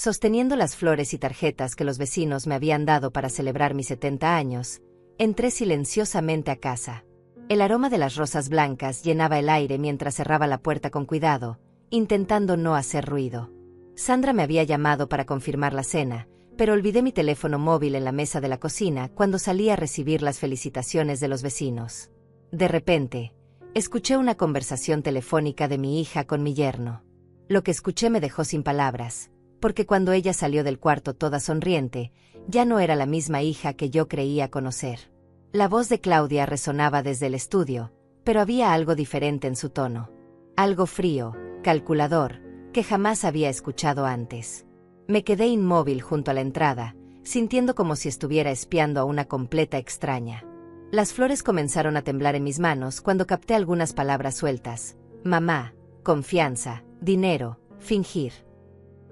Sosteniendo las flores y tarjetas que los vecinos me habían dado para celebrar mis 70 años, entré silenciosamente a casa. El aroma de las rosas blancas llenaba el aire mientras cerraba la puerta con cuidado, intentando no hacer ruido. Sandra me había llamado para confirmar la cena, pero olvidé mi teléfono móvil en la mesa de la cocina cuando salí a recibir las felicitaciones de los vecinos. De repente, escuché una conversación telefónica de mi hija con mi yerno. Lo que escuché me dejó sin palabras, porque cuando ella salió del cuarto toda sonriente, ya no era la misma hija que yo creía conocer. La voz de Claudia resonaba desde el estudio, pero había algo diferente en su tono. Algo frío, calculador, que jamás había escuchado antes. Me quedé inmóvil junto a la entrada, sintiendo como si estuviera espiando a una completa extraña. Las flores comenzaron a temblar en mis manos cuando capté algunas palabras sueltas: mamá, confianza, dinero, fingir.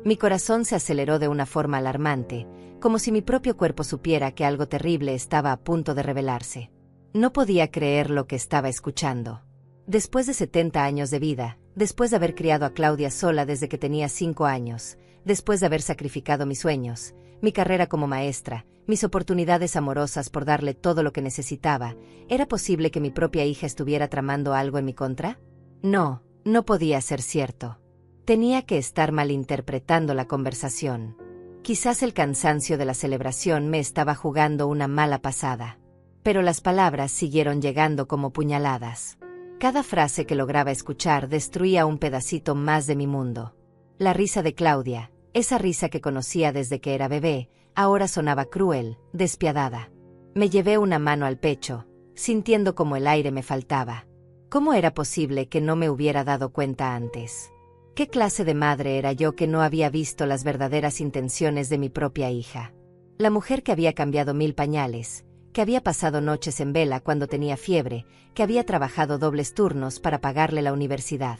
Mi corazón se aceleró de una forma alarmante, como si mi propio cuerpo supiera que algo terrible estaba a punto de revelarse. No podía creer lo que estaba escuchando. Después de 70 años de vida, después de haber criado a Claudia sola desde que tenía 5 años, después de haber sacrificado mis sueños, mi carrera como maestra, mis oportunidades amorosas por darle todo lo que necesitaba, ¿era posible que mi propia hija estuviera tramando algo en mi contra? No, no podía ser cierto. Tenía que estar malinterpretando la conversación. Quizás el cansancio de la celebración me estaba jugando una mala pasada. Pero las palabras siguieron llegando como puñaladas. Cada frase que lograba escuchar destruía un pedacito más de mi mundo. La risa de Claudia, esa risa que conocía desde que era bebé, ahora sonaba cruel, despiadada. Me llevé una mano al pecho, sintiendo como el aire me faltaba. ¿Cómo era posible que no me hubiera dado cuenta antes? ¿Qué clase de madre era yo que no había visto las verdaderas intenciones de mi propia hija? La mujer que había cambiado 1000 pañales, que había pasado noches en vela cuando tenía fiebre, que había trabajado dobles turnos para pagarle la universidad.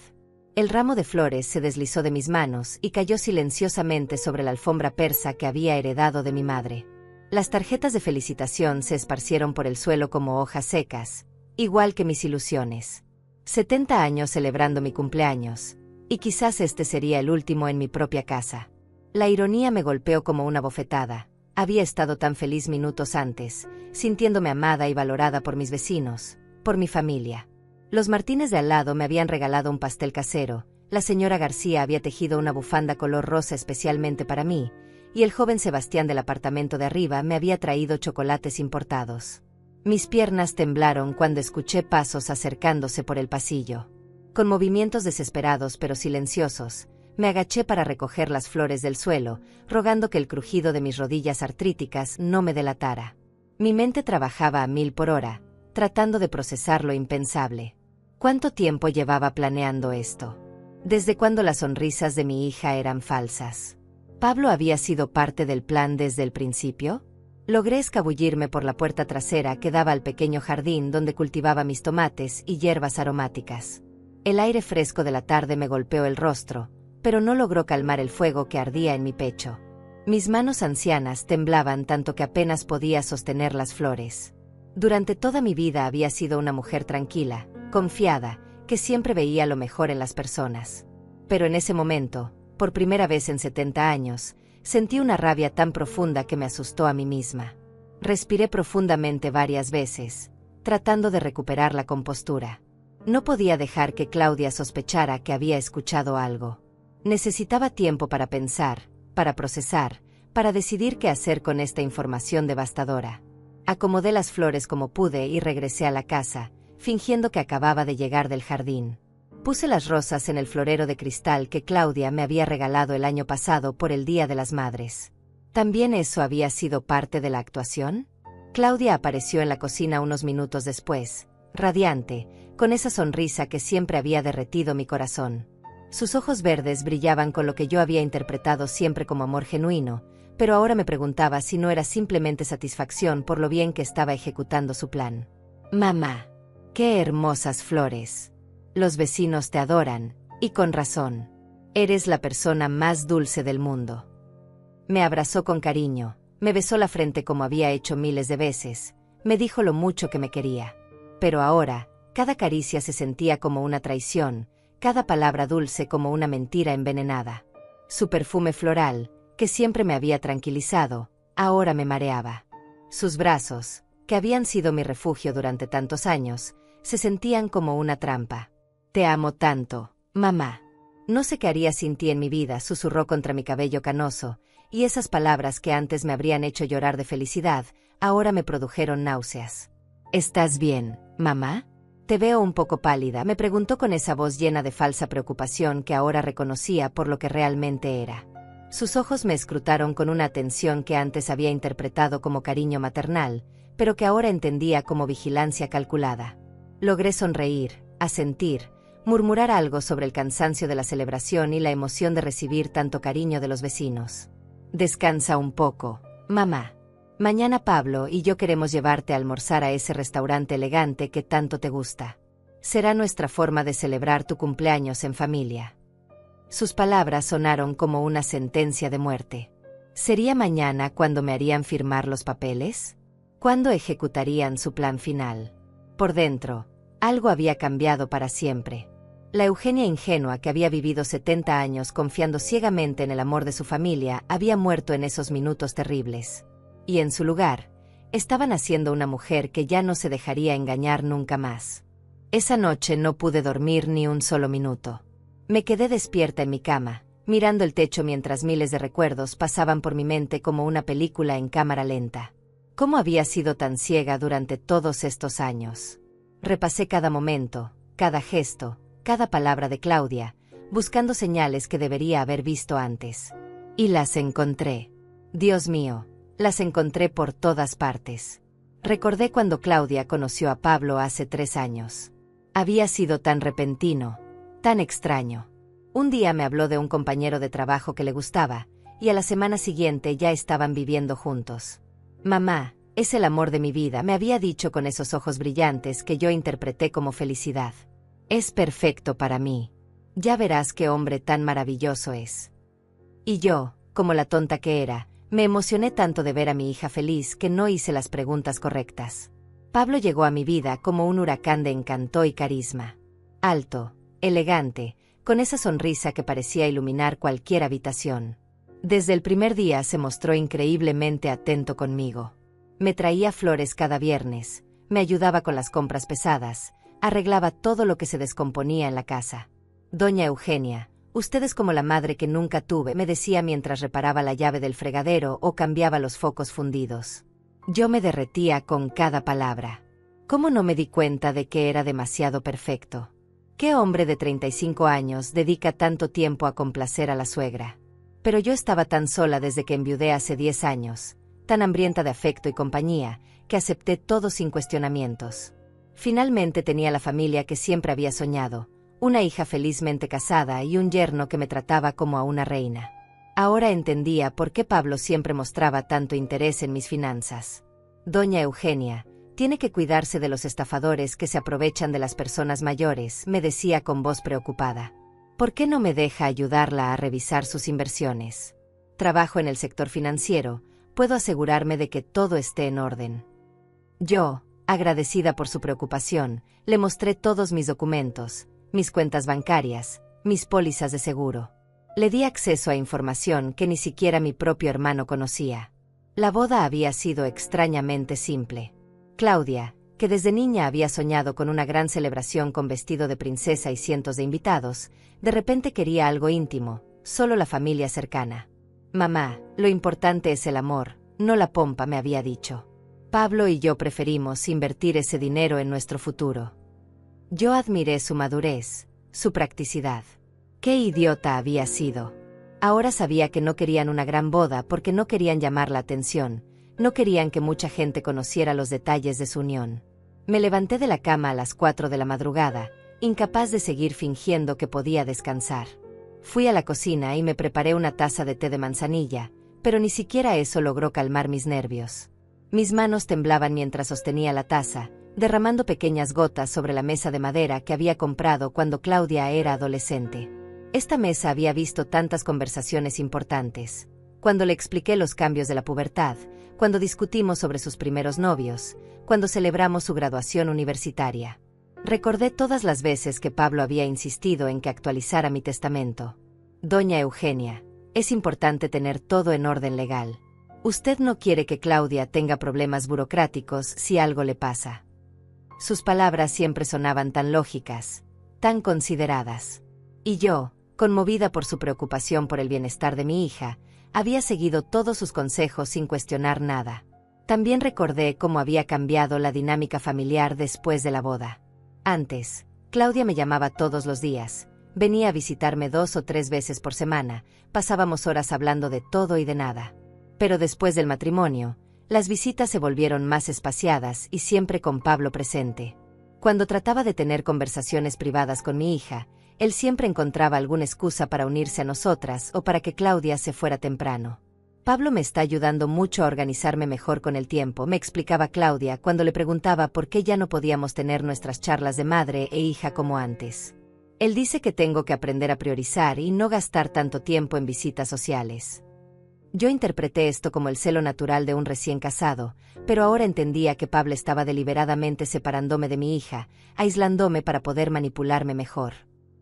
El ramo de flores se deslizó de mis manos y cayó silenciosamente sobre la alfombra persa que había heredado de mi madre. Las tarjetas de felicitación se esparcieron por el suelo como hojas secas, igual que mis ilusiones. 70 años celebrando mi cumpleaños, y quizás este sería el último en mi propia casa. La ironía me golpeó como una bofetada. Había estado tan feliz minutos antes, sintiéndome amada y valorada por mis vecinos, por mi familia. Los Martínez de al lado me habían regalado un pastel casero, la señora García había tejido una bufanda color rosa especialmente para mí, y el joven Sebastián del apartamento de arriba me había traído chocolates importados. Mis piernas temblaron cuando escuché pasos acercándose por el pasillo. Con movimientos desesperados pero silenciosos, me agaché para recoger las flores del suelo, rogando que el crujido de mis rodillas artríticas no me delatara. Mi mente trabajaba a 1000 por hora, tratando de procesar lo impensable. ¿Cuánto tiempo llevaba planeando esto? ¿Desde cuándo las sonrisas de mi hija eran falsas? ¿Pablo había sido parte del plan desde el principio? Logré escabullirme por la puerta trasera que daba al pequeño jardín donde cultivaba mis tomates y hierbas aromáticas. El aire fresco de la tarde me golpeó el rostro, pero no logró calmar el fuego que ardía en mi pecho. Mis manos ancianas temblaban tanto que apenas podía sostener las flores. Durante toda mi vida había sido una mujer tranquila, confiada, que siempre veía lo mejor en las personas. Pero en ese momento, por primera vez en 70 años, sentí una rabia tan profunda que me asustó a mí misma. Respiré profundamente varias veces, tratando de recuperar la compostura. No podía dejar que Claudia sospechara que había escuchado algo. Necesitaba tiempo para pensar, para procesar, para decidir qué hacer con esta información devastadora. Acomodé las flores como pude y regresé a la casa, fingiendo que acababa de llegar del jardín. Puse las rosas en el florero de cristal que Claudia me había regalado el año pasado por el Día de las Madres. ¿También eso había sido parte de la actuación? Claudia apareció en la cocina unos minutos después, radiante, con esa sonrisa que siempre había derretido mi corazón. Sus ojos verdes brillaban con lo que yo había interpretado siempre como amor genuino, pero ahora me preguntaba si no era simplemente satisfacción por lo bien que estaba ejecutando su plan. Mamá, qué hermosas flores. Los vecinos te adoran, y con razón. Eres la persona más dulce del mundo. Me abrazó con cariño, me besó la frente como había hecho miles de veces, me dijo lo mucho que me quería. Pero ahora, cada caricia se sentía como una traición, cada palabra dulce como una mentira envenenada. Su perfume floral, que siempre me había tranquilizado, ahora me mareaba. Sus brazos, que habían sido mi refugio durante tantos años, se sentían como una trampa. Te amo tanto, mamá. No sé qué haría sin ti en mi vida, susurró contra mi cabello canoso, y esas palabras que antes me habrían hecho llorar de felicidad, ahora me produjeron náuseas. ¿Estás bien, mamá? Te veo un poco pálida, me preguntó con esa voz llena de falsa preocupación que ahora reconocía por lo que realmente era. Sus ojos me escrutaron con una atención que antes había interpretado como cariño maternal, pero que ahora entendía como vigilancia calculada. Logré sonreír, asentir, murmurar algo sobre el cansancio de la celebración y la emoción de recibir tanto cariño de los vecinos. Descansa un poco, mamá. Mañana Pablo y yo queremos llevarte a almorzar a ese restaurante elegante que tanto te gusta. Será nuestra forma de celebrar tu cumpleaños en familia. Sus palabras sonaron como una sentencia de muerte. ¿Sería mañana cuando me harían firmar los papeles? ¿Cuándo ejecutarían su plan final? Por dentro, algo había cambiado para siempre. La Eugenia ingenua que había vivido 70 años confiando ciegamente en el amor de su familia había muerto en esos minutos terribles. Y en su lugar, estaba naciendo una mujer que ya no se dejaría engañar nunca más. Esa noche no pude dormir ni un solo minuto. Me quedé despierta en mi cama, mirando el techo mientras miles de recuerdos pasaban por mi mente como una película en cámara lenta. ¿Cómo había sido tan ciega durante todos estos años? Repasé cada momento, cada gesto, cada palabra de Claudia, buscando señales que debería haber visto antes. Y las encontré. Dios mío, las encontré por todas partes. Recordé cuando Claudia conoció a Pablo hace 3 años. Había sido tan repentino, tan extraño. Un día me habló de un compañero de trabajo que le gustaba, y a la semana siguiente ya estaban viviendo juntos. Mamá, es el amor de mi vida, me había dicho con esos ojos brillantes que yo interpreté como felicidad. Es perfecto para mí. Ya verás qué hombre tan maravilloso es. Y yo, como la tonta que era, me emocioné tanto de ver a mi hija feliz que no hice las preguntas correctas. Pablo llegó a mi vida como un huracán de encanto y carisma. Alto, elegante, con esa sonrisa que parecía iluminar cualquier habitación. Desde el primer día se mostró increíblemente atento conmigo. Me traía flores cada viernes, me ayudaba con las compras pesadas, arreglaba todo lo que se descomponía en la casa. Doña Eugenia, usted es como la madre que nunca tuve, me decía mientras reparaba la llave del fregadero o cambiaba los focos fundidos. Yo me derretía con cada palabra. ¿Cómo no me di cuenta de que era demasiado perfecto? ¿Qué hombre de 35 años dedica tanto tiempo a complacer a la suegra? Pero yo estaba tan sola desde que enviudé hace 10 años, tan hambrienta de afecto y compañía, que acepté todo sin cuestionamientos. Finalmente tenía la familia que siempre había soñado, una hija felizmente casada y un yerno que me trataba como a una reina. Ahora entendía por qué Pablo siempre mostraba tanto interés en mis finanzas. Doña Eugenia, tiene que cuidarse de los estafadores que se aprovechan de las personas mayores, me decía con voz preocupada. ¿Por qué no me deja ayudarla a revisar sus inversiones? Trabajo en el sector financiero, puedo asegurarme de que todo esté en orden. Yo, agradecida por su preocupación, le mostré todos mis documentos, mis cuentas bancarias, mis pólizas de seguro. Le di acceso a información que ni siquiera mi propio hermano conocía. La boda había sido extrañamente simple. Claudia, que desde niña había soñado con una gran celebración con vestido de princesa y cientos de invitados, de repente quería algo íntimo, solo la familia cercana. Mamá, lo importante es el amor, no la pompa, me había dicho. Pablo y yo preferimos invertir ese dinero en nuestro futuro. Yo admiré su madurez, su practicidad. ¡Qué idiota había sido! Ahora sabía que no querían una gran boda porque no querían llamar la atención, no querían que mucha gente conociera los detalles de su unión. Me levanté de la cama a las 4 de la madrugada, incapaz de seguir fingiendo que podía descansar. Fui a la cocina y me preparé una taza de té de manzanilla, pero ni siquiera eso logró calmar mis nervios. Mis manos temblaban mientras sostenía la taza, derramando pequeñas gotas sobre la mesa de madera que había comprado cuando Claudia era adolescente. Esta mesa había visto tantas conversaciones importantes. Cuando le expliqué los cambios de la pubertad, cuando discutimos sobre sus primeros novios, cuando celebramos su graduación universitaria. Recordé todas las veces que Pablo había insistido en que actualizara mi testamento. Doña Eugenia, Es importante tener todo en orden legal. Usted no quiere que Claudia tenga problemas burocráticos si algo le pasa. Sus palabras siempre sonaban tan lógicas, tan consideradas. Y yo, conmovida por su preocupación por el bienestar de mi hija, había seguido todos sus consejos sin cuestionar nada. También recordé cómo había cambiado la dinámica familiar después de la boda. Antes, Claudia me llamaba todos los días, venía a visitarme 2 o 3 veces por semana, pasábamos horas hablando de todo y de nada. Pero después del matrimonio, las visitas se volvieron más espaciadas y siempre con Pablo presente. Cuando trataba de tener conversaciones privadas con mi hija, él siempre encontraba alguna excusa para unirse a nosotras o para que Claudia se fuera temprano. Pablo me está ayudando mucho a organizarme mejor con el tiempo, me explicaba Claudia cuando le preguntaba por qué ya no podíamos tener nuestras charlas de madre e hija como antes. Él dice que tengo que aprender a priorizar y no gastar tanto tiempo en visitas sociales. Yo interpreté esto como el celo natural de un recién casado, pero ahora entendía que Pablo estaba deliberadamente separándome de mi hija, aislándome para poder manipularme mejor.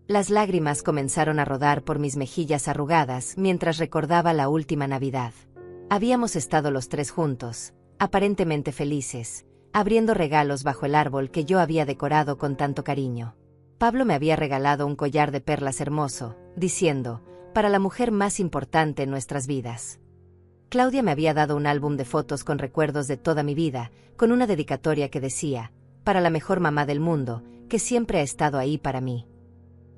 Las lágrimas comenzaron a rodar por mis mejillas arrugadas mientras recordaba la última Navidad. Habíamos estado los 3 juntos, aparentemente felices, abriendo regalos bajo el árbol que yo había decorado con tanto cariño. Pablo me había regalado un collar de perlas hermoso, diciendo, para la mujer más importante en nuestras vidas. Claudia me había dado un álbum de fotos con recuerdos de toda mi vida, con una dedicatoria que decía, para la mejor mamá del mundo, que siempre ha estado ahí para mí.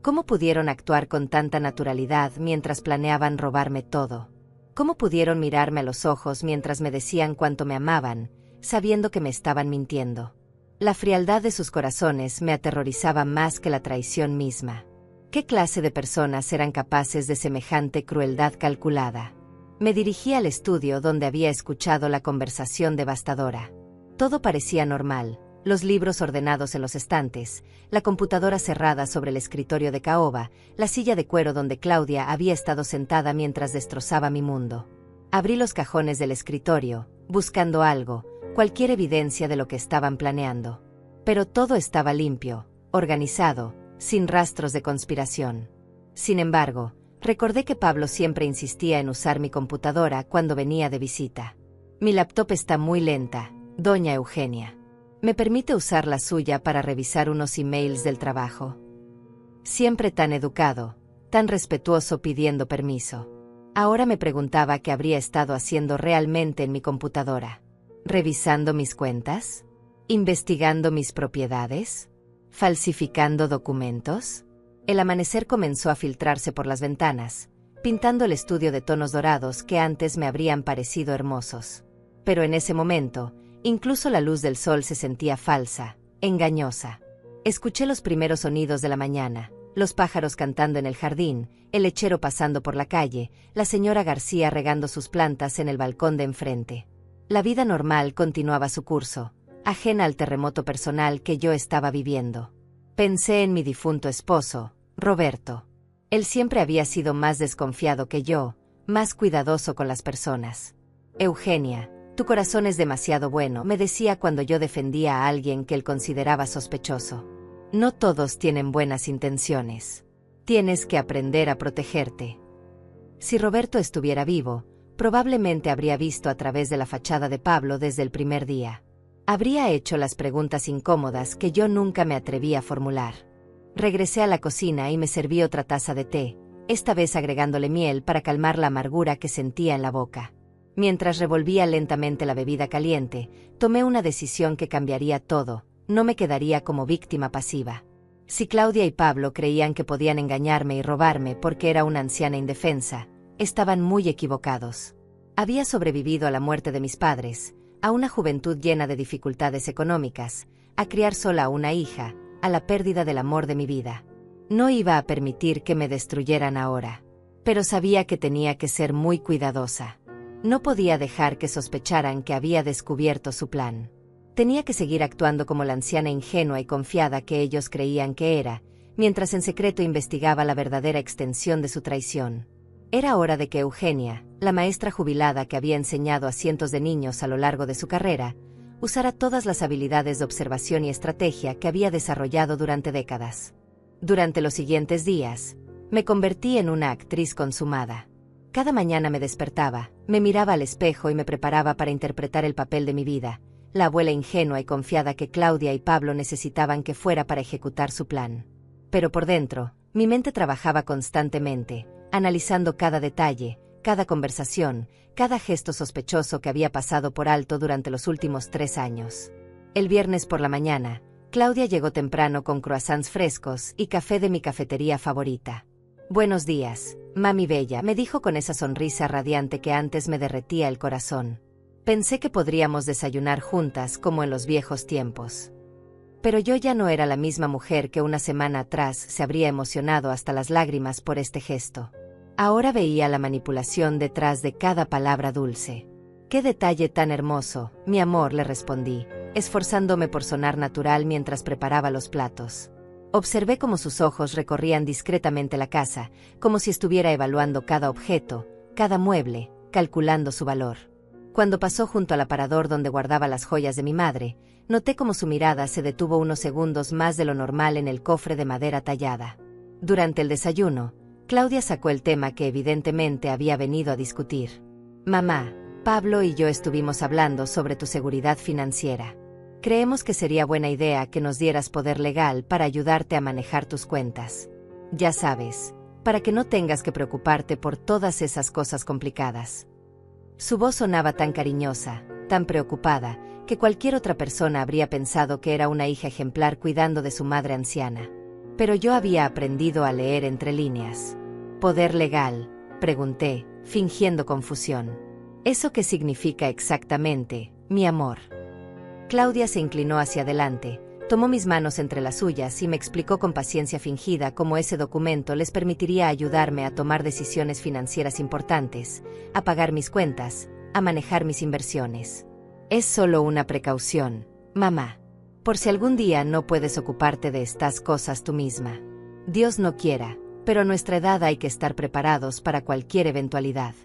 ¿Cómo pudieron actuar con tanta naturalidad mientras planeaban robarme todo? ¿Cómo pudieron mirarme a los ojos mientras me decían cuánto me amaban, sabiendo que me estaban mintiendo? La frialdad de sus corazones me aterrorizaba más que la traición misma. ¿Qué clase de personas eran capaces de semejante crueldad calculada? Me dirigí al estudio donde había escuchado la conversación devastadora. Todo parecía normal. Los libros ordenados en los estantes, la computadora cerrada sobre el escritorio de caoba, la silla de cuero donde Claudia había estado sentada mientras destrozaba mi mundo. Abrí los cajones del escritorio, buscando algo, cualquier evidencia de lo que estaban planeando. Pero todo estaba limpio, organizado, sin rastros de conspiración. Sin embargo, recordé que Pablo siempre insistía en usar mi computadora cuando venía de visita. Mi laptop está muy lenta, doña Eugenia. ¿Me permite usar la suya para revisar unos emails del trabajo? Siempre tan educado, tan respetuoso pidiendo permiso. Ahora me preguntaba qué habría estado haciendo realmente en mi computadora. ¿Revisando mis cuentas? ¿Investigando mis propiedades? ¿Falsificando documentos? El amanecer comenzó a filtrarse por las ventanas, pintando el estudio de tonos dorados que antes me habrían parecido hermosos. Pero en ese momento, incluso la luz del sol se sentía falsa, engañosa. Escuché los primeros sonidos de la mañana, los pájaros cantando en el jardín, el lechero pasando por la calle, la señora García regando sus plantas en el balcón de enfrente. La vida normal continuaba su curso, ajena al terremoto personal que yo estaba viviendo. Pensé en mi difunto esposo, Roberto. Él siempre había sido más desconfiado que yo, más cuidadoso con las personas. Eugenia, tu corazón es demasiado bueno, me decía cuando yo defendía a alguien que él consideraba sospechoso. No todos tienen buenas intenciones. Tienes que aprender a protegerte. Si Roberto estuviera vivo, probablemente habría visto a través de la fachada de Pablo desde el primer día. Habría hecho las preguntas incómodas que yo nunca me atreví a formular. Regresé a la cocina y me serví otra taza de té, esta vez agregándole miel para calmar la amargura que sentía en la boca. Mientras revolvía lentamente la bebida caliente, tomé una decisión que cambiaría todo, no me quedaría como víctima pasiva. Si Claudia y Pablo creían que podían engañarme y robarme porque era una anciana indefensa, estaban muy equivocados. Había sobrevivido a la muerte de mis padres, a una juventud llena de dificultades económicas, a criar sola a una hija, a la pérdida del amor de mi vida. No iba a permitir que me destruyeran ahora. Pero sabía que tenía que ser muy cuidadosa. No podía dejar que sospecharan que había descubierto su plan. Tenía que seguir actuando como la anciana ingenua y confiada que ellos creían que era, mientras en secreto investigaba la verdadera extensión de su traición. Era hora de que Eugenia, la maestra jubilada que había enseñado a cientos de niños a lo largo de su carrera, usara todas las habilidades de observación y estrategia que había desarrollado durante décadas. Durante los siguientes días, me convertí en una actriz consumada. Cada mañana me despertaba, me miraba al espejo y me preparaba para interpretar el papel de mi vida, la abuela ingenua y confiada que Claudia y Pablo necesitaban que fuera para ejecutar su plan. Pero por dentro, mi mente trabajaba constantemente, analizando cada detalle, cada conversación, cada gesto sospechoso que había pasado por alto durante los últimos 3 años. El viernes por la mañana, Claudia llegó temprano con croissants frescos y café de mi cafetería favorita. «Buenos días, mami bella», me dijo con esa sonrisa radiante que antes me derretía el corazón. Pensé que podríamos desayunar juntas como en los viejos tiempos. Pero yo ya no era la misma mujer que una semana atrás se habría emocionado hasta las lágrimas por este gesto. Ahora veía la manipulación detrás de cada palabra dulce. «Qué detalle tan hermoso, mi amor», le respondí, esforzándome por sonar natural mientras preparaba los platos. Observé cómo sus ojos recorrían discretamente la casa, como si estuviera evaluando cada objeto, cada mueble, calculando su valor. Cuando pasó junto al aparador donde guardaba las joyas de mi madre, noté cómo su mirada se detuvo unos segundos más de lo normal en el cofre de madera tallada. Durante el desayuno, Claudia sacó el tema que evidentemente había venido a discutir. «Mamá, Pablo y yo estuvimos hablando sobre tu seguridad financiera. Creemos que sería buena idea que nos dieras poder legal para ayudarte a manejar tus cuentas. Ya sabes, para que no tengas que preocuparte por todas esas cosas complicadas». Su voz sonaba tan cariñosa, tan preocupada, que cualquier otra persona habría pensado que era una hija ejemplar cuidando de su madre anciana. Pero yo había aprendido a leer entre líneas. «¿Poder legal?», pregunté, fingiendo confusión. «¿Eso qué significa exactamente, mi amor?». Claudia se inclinó hacia adelante, tomó mis manos entre las suyas y me explicó con paciencia fingida cómo ese documento les permitiría ayudarme a tomar decisiones financieras importantes, a pagar mis cuentas, a manejar mis inversiones. «Es solo una precaución, mamá. Por si algún día no puedes ocuparte de estas cosas tú misma. Dios no quiera, pero a nuestra edad hay que estar preparados para cualquier eventualidad».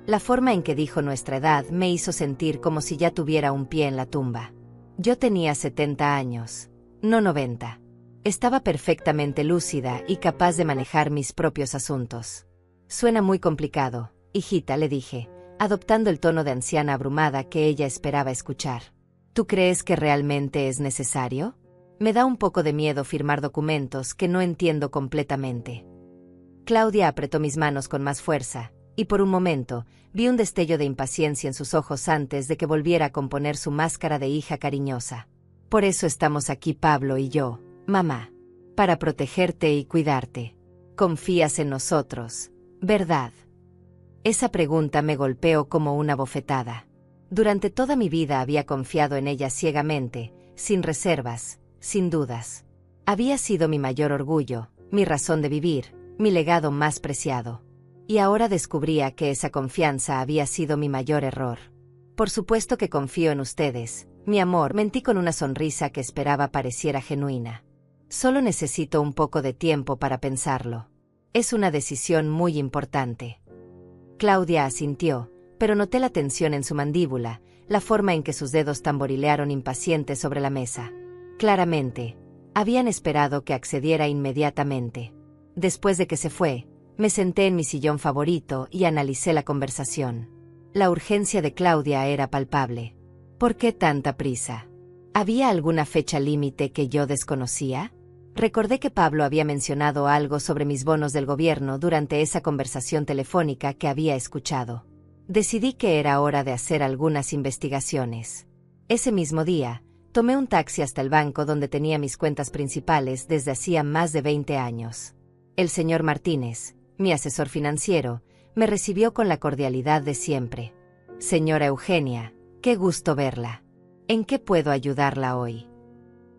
La forma en que dijo nuestra edad me hizo sentir como si ya tuviera un pie en la tumba. Yo tenía 70 años, no 90. Estaba perfectamente lúcida y capaz de manejar mis propios asuntos. «Suena muy complicado, hijita», le dije, adoptando el tono de anciana abrumada que ella esperaba escuchar. «¿Tú crees que realmente es necesario? Me da un poco de miedo firmar documentos que no entiendo completamente». Claudia apretó mis manos con más fuerza, y por un momento, vi un destello de impaciencia en sus ojos antes de que volviera a componer su máscara de hija cariñosa. «Por eso estamos aquí Pablo y yo, mamá. Para protegerte y cuidarte. Confías en nosotros, ¿verdad?». Esa pregunta me golpeó como una bofetada. Durante toda mi vida había confiado en ella ciegamente, sin reservas, sin dudas. Había sido mi mayor orgullo, mi razón de vivir, mi legado más preciado. Y ahora descubría que esa confianza había sido mi mayor error. «Por supuesto que confío en ustedes, mi amor», mentí con una sonrisa que esperaba pareciera genuina. «Solo necesito un poco de tiempo para pensarlo. Es una decisión muy importante». Claudia asintió, pero noté la tensión en su mandíbula, la forma en que sus dedos tamborilearon impacientes sobre la mesa. Claramente, habían esperado que accediera inmediatamente. Después de que se fue, me senté en mi sillón favorito y analicé la conversación. La urgencia de Claudia era palpable. ¿Por qué tanta prisa? ¿Había alguna fecha límite que yo desconocía? Recordé que Pablo había mencionado algo sobre mis bonos del gobierno durante esa conversación telefónica que había escuchado. Decidí que era hora de hacer algunas investigaciones. Ese mismo día, tomé un taxi hasta el banco donde tenía mis cuentas principales desde hacía más de 20 años. El señor Martínez, mi asesor financiero, me recibió con la cordialidad de siempre. «Señora Eugenia, qué gusto verla. ¿En qué puedo ayudarla hoy?».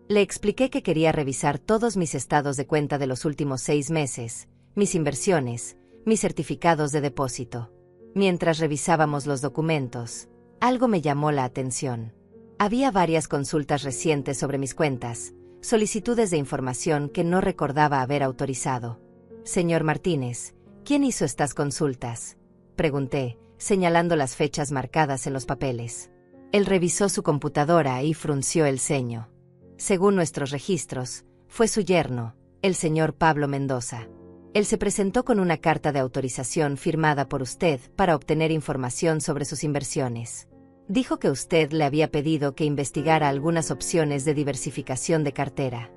Le expliqué que quería revisar todos mis estados de cuenta de los últimos 6 meses, mis inversiones, mis certificados de depósito. Mientras revisábamos los documentos, algo me llamó la atención. Había varias consultas recientes sobre mis cuentas, solicitudes de información que no recordaba haber autorizado. «Señor Martínez, ¿quién hizo estas consultas?», pregunté, señalando las fechas marcadas en los papeles. Él revisó su computadora y frunció el ceño. «Según nuestros registros, fue su yerno, el señor Pablo Mendoza». Él se presentó con una carta de autorización firmada por usted para obtener información sobre sus inversiones. Dijo que usted le había pedido que investigara algunas opciones de diversificación de cartera.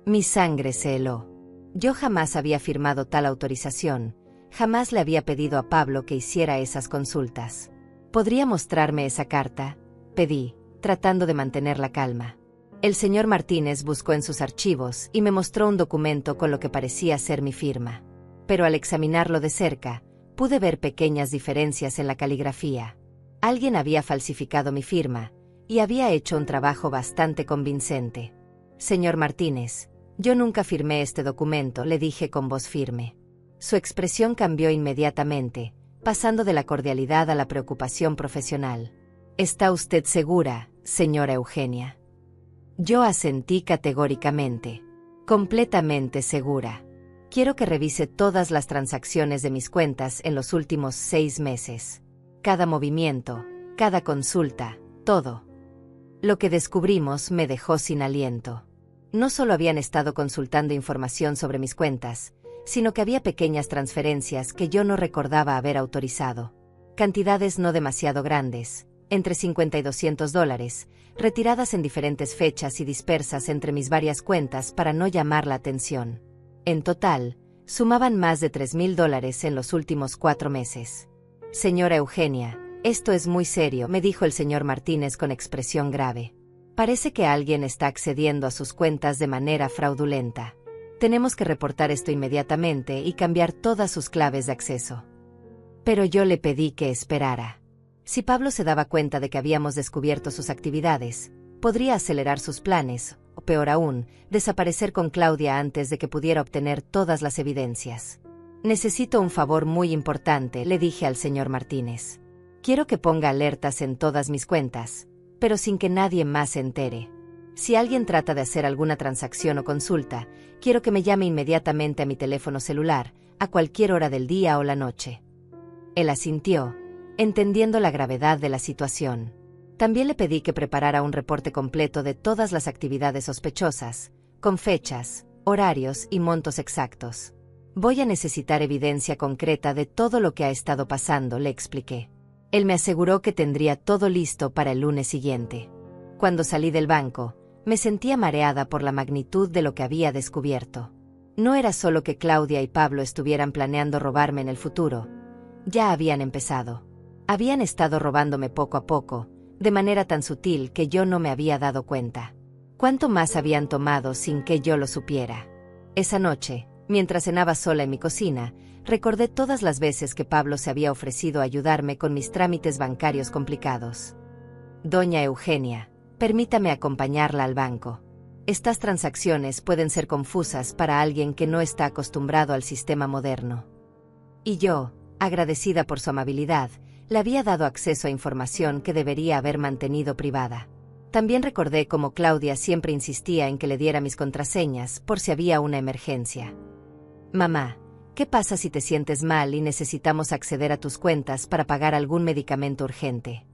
Mi sangre se heló. Yo jamás había firmado tal autorización, jamás le había pedido a Pablo que hiciera esas consultas. ¿Podría mostrarme esa carta?, pedí, tratando de mantener la calma. El señor Martínez buscó en sus archivos y me mostró un documento con lo que parecía ser mi firma. Pero al examinarlo de cerca, pude ver pequeñas diferencias en la caligrafía. Alguien había falsificado mi firma, y había hecho un trabajo bastante convincente. Señor Martínez, yo nunca firmé este documento, le dije con voz firme. Su expresión cambió inmediatamente, pasando de la cordialidad a la preocupación profesional. ¿Está usted segura, señora Eugenia? Yo asentí categóricamente. Completamente segura. Quiero que revise todas las transacciones de mis cuentas en los últimos 6 meses. Cada movimiento, cada consulta, todo. Lo que descubrimos me dejó sin aliento. No solo habían estado consultando información sobre mis cuentas, sino que había pequeñas transferencias que yo no recordaba haber autorizado. Cantidades no demasiado grandes, entre $50 y $200, retiradas en diferentes fechas y dispersas entre mis varias cuentas para no llamar la atención. En total, sumaban más de $3,000 en los últimos 4 meses. Señora Eugenia, esto es muy serio, me dijo el señor Martínez con expresión grave. Parece que alguien está accediendo a sus cuentas de manera fraudulenta. Tenemos que reportar esto inmediatamente y cambiar todas sus claves de acceso. Pero yo le pedí que esperara. Si Pablo se daba cuenta de que habíamos descubierto sus actividades, podría acelerar sus planes, o peor aún, desaparecer con Claudia antes de que pudiera obtener todas las evidencias. Necesito un favor muy importante, le dije al señor Martínez. Quiero que ponga alertas en todas mis cuentas, pero sin que nadie más se entere. Si alguien trata de hacer alguna transacción o consulta, quiero que me llame inmediatamente a mi teléfono celular, a cualquier hora del día o la noche. Él asintió, entendiendo la gravedad de la situación. También le pedí que preparara un reporte completo de todas las actividades sospechosas, con fechas, horarios y montos exactos. Voy a necesitar evidencia concreta de todo lo que ha estado pasando, le expliqué. Él me aseguró que tendría todo listo para el lunes siguiente. Cuando salí del banco, me sentía mareada por la magnitud de lo que había descubierto. No era solo que Claudia y Pablo estuvieran planeando robarme en el futuro. Ya habían empezado. Habían estado robándome poco a poco, de manera tan sutil que yo no me había dado cuenta. ¿Cuánto más habían tomado sin que yo lo supiera? Esa noche, mientras cenaba sola en mi cocina, recordé todas las veces que Pablo se había ofrecido a ayudarme con mis trámites bancarios complicados. Doña Eugenia, permítame acompañarla al banco. Estas transacciones pueden ser confusas para alguien que no está acostumbrado al sistema moderno. Y yo, agradecida por su amabilidad, le había dado acceso a información que debería haber mantenido privada. También recordé cómo Claudia siempre insistía en que le diera mis contraseñas por si había una emergencia. Mamá, ¿qué pasa si te sientes mal y necesitamos acceder a tus cuentas para pagar algún medicamento urgente?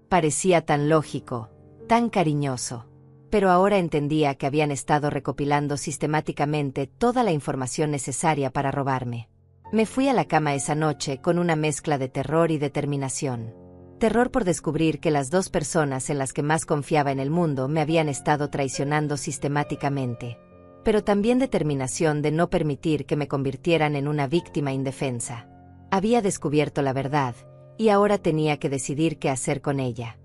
Parecía tan lógico, tan cariñoso. Pero ahora entendía que habían estado recopilando sistemáticamente toda la información necesaria para robarme. Me fui a la cama esa noche con una mezcla de terror y determinación. Terror por descubrir que las 2 personas en las que más confiaba en el mundo me habían estado traicionando sistemáticamente. Pero también determinación de no permitir que me convirtieran en una víctima indefensa. Había descubierto la verdad, y ahora tenía que decidir qué hacer con ella.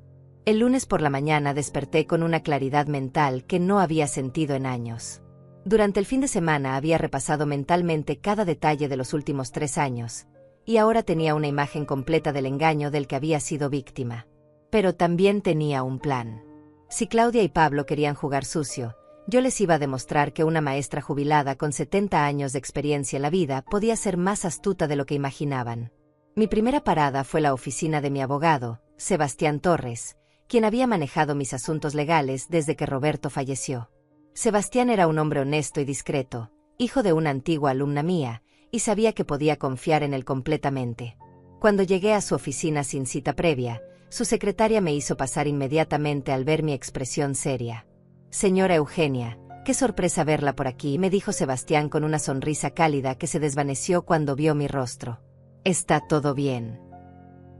El lunes por la mañana desperté con una claridad mental que no había sentido en años. Durante el fin de semana había repasado mentalmente cada detalle de los últimos 3 años, y ahora tenía una imagen completa del engaño del que había sido víctima. Pero también tenía un plan. Si Claudia y Pablo querían jugar sucio, yo les iba a demostrar que una maestra jubilada con 70 años de experiencia en la vida podía ser más astuta de lo que imaginaban. Mi primera parada fue la oficina de mi abogado, Sebastián Torres, quien había manejado mis asuntos legales desde que Roberto falleció. Sebastián era un hombre honesto y discreto, hijo de una antigua alumna mía, y sabía que podía confiar en él completamente. Cuando llegué a su oficina sin cita previa, su secretaria me hizo pasar inmediatamente al ver mi expresión seria. Señora Eugenia, Qué sorpresa verla por aquí, me dijo Sebastián con una sonrisa cálida que se desvaneció cuando vio mi rostro. ¿Está todo bien?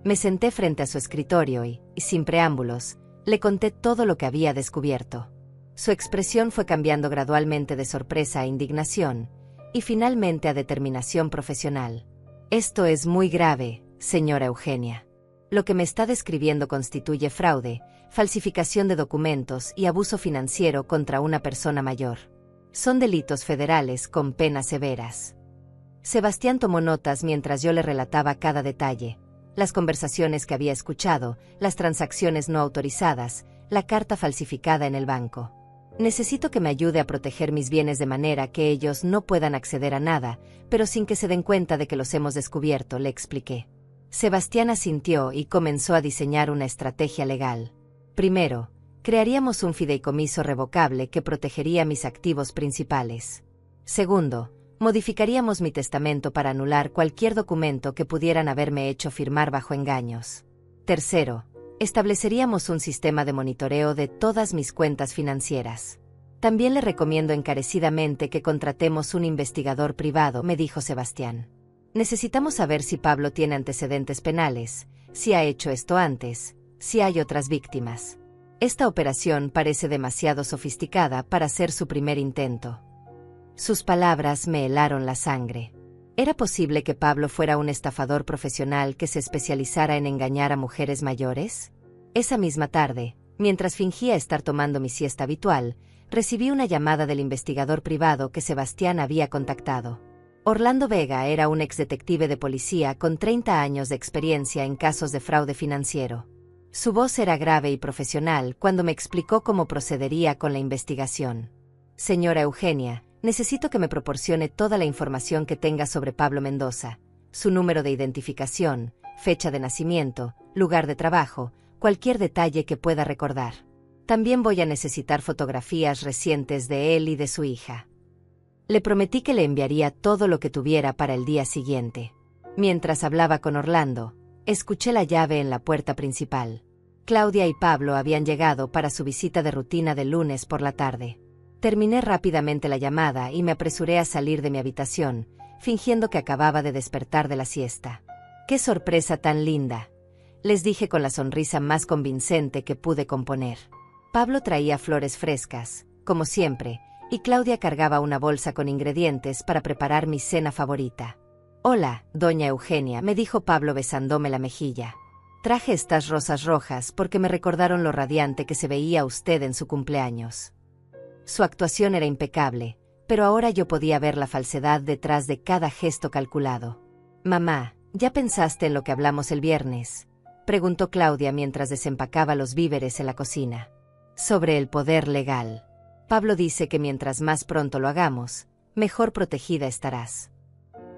Me senté frente a su escritorio y, sin preámbulos, le conté todo lo que había descubierto. Su expresión fue cambiando gradualmente de sorpresa a indignación, y finalmente a determinación profesional. Esto es muy grave, señora Eugenia. Lo que me está describiendo constituye fraude, falsificación de documentos y abuso financiero contra una persona mayor. Son delitos federales con penas severas. Sebastián tomó notas mientras yo le relataba cada detalle: las conversaciones que había escuchado, las transacciones no autorizadas, la carta falsificada en el banco. Necesito que me ayude a proteger mis bienes de manera que ellos no puedan acceder a nada, pero sin que se den cuenta de que los hemos descubierto, le expliqué. Sebastián asintió y comenzó a diseñar una estrategia legal. Primero, crearíamos un fideicomiso revocable que protegería mis activos principales. Segundo, modificaríamos mi testamento para anular cualquier documento que pudieran haberme hecho firmar bajo engaños. Tercero, estableceríamos un sistema de monitoreo de todas mis cuentas financieras. También le recomiendo encarecidamente que contratemos un investigador privado, me dijo Sebastián. Necesitamos saber si Pablo tiene antecedentes penales, si ha hecho esto antes, si hay otras víctimas. Esta operación parece demasiado sofisticada para ser su primer intento. Sus palabras me helaron la sangre. ¿Era posible que Pablo fuera un estafador profesional que se especializara en engañar a mujeres mayores? Esa misma tarde, mientras fingía estar tomando mi siesta habitual, recibí una llamada del investigador privado que Sebastián había contactado. Orlando Vega era un exdetective de policía con 30 años de experiencia en casos de fraude financiero. Su voz era grave y profesional cuando me explicó cómo procedería con la investigación. Señora Eugenia, necesito que me proporcione toda la información que tenga sobre Pablo Mendoza, su número de identificación, fecha de nacimiento, lugar de trabajo, cualquier detalle que pueda recordar. También voy a necesitar fotografías recientes de él y de su hija. Le prometí que le enviaría todo lo que tuviera para el día siguiente. Mientras hablaba con Orlando, escuché la llave en la puerta principal. Claudia y Pablo habían llegado para su visita de rutina del lunes por la tarde. Terminé rápidamente la llamada y me apresuré a salir de mi habitación, fingiendo que acababa de despertar de la siesta. ¡Qué sorpresa tan linda!, les dije con la sonrisa más convincente que pude componer. Pablo traía flores frescas, como siempre, y Claudia cargaba una bolsa con ingredientes para preparar mi cena favorita. «Hola, doña Eugenia», me dijo Pablo besándome la mejilla. «Traje estas rosas rojas porque me recordaron lo radiante que se veía usted en su cumpleaños». Su actuación era impecable, pero ahora yo podía ver la falsedad detrás de cada gesto calculado. «Mamá, ¿ya pensaste en lo que hablamos el viernes?», preguntó Claudia mientras desempacaba los víveres en la cocina. «Sobre el poder legal. Pablo dice que mientras más pronto lo hagamos, mejor protegida estarás».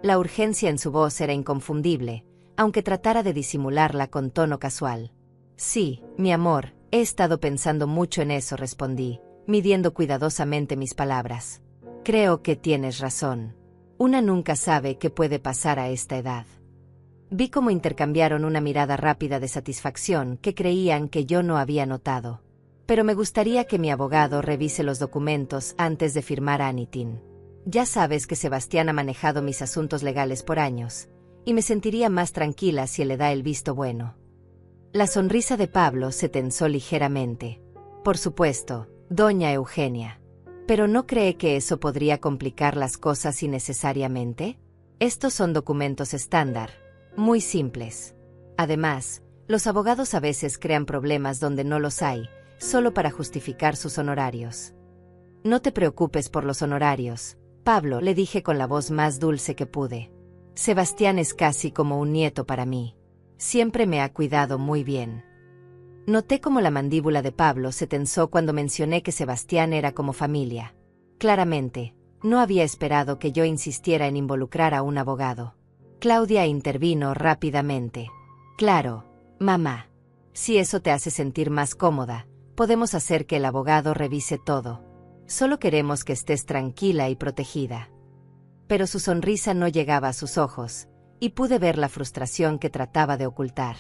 La urgencia en su voz era inconfundible, aunque tratara de disimularla con tono casual. «Sí, mi amor, he estado pensando mucho en eso», respondí, midiendo cuidadosamente mis palabras. «Creo que tienes razón. Una nunca sabe qué puede pasar a esta edad». Vi cómo intercambiaron una mirada rápida de satisfacción que creían que yo no había notado. «Pero me gustaría que mi abogado revise los documentos antes de firmar a Anitin. Ya sabes que Sebastián ha manejado mis asuntos legales por años, y me sentiría más tranquila si él le da el visto bueno». La sonrisa de Pablo se tensó ligeramente. «Por supuesto, doña Eugenia. ¿Pero no cree que eso podría complicar las cosas innecesariamente? Estos son documentos estándar, muy simples. Además, los abogados a veces crean problemas donde no los hay, solo para justificar sus honorarios». «No te preocupes por los honorarios, Pablo», le dije con la voz más dulce que pude. «Sebastián es casi como un nieto para mí. Siempre me ha cuidado muy bien». Noté cómo la mandíbula de Pablo se tensó cuando mencioné que Sebastián era como familia. Claramente, no había esperado que yo insistiera en involucrar a un abogado. Claudia intervino rápidamente. «Claro, mamá. Si eso te hace sentir más cómoda, podemos hacer que el abogado revise todo. Solo queremos que estés tranquila y protegida». Pero su sonrisa no llegaba a sus ojos, y pude ver la frustración que trataba de ocultar.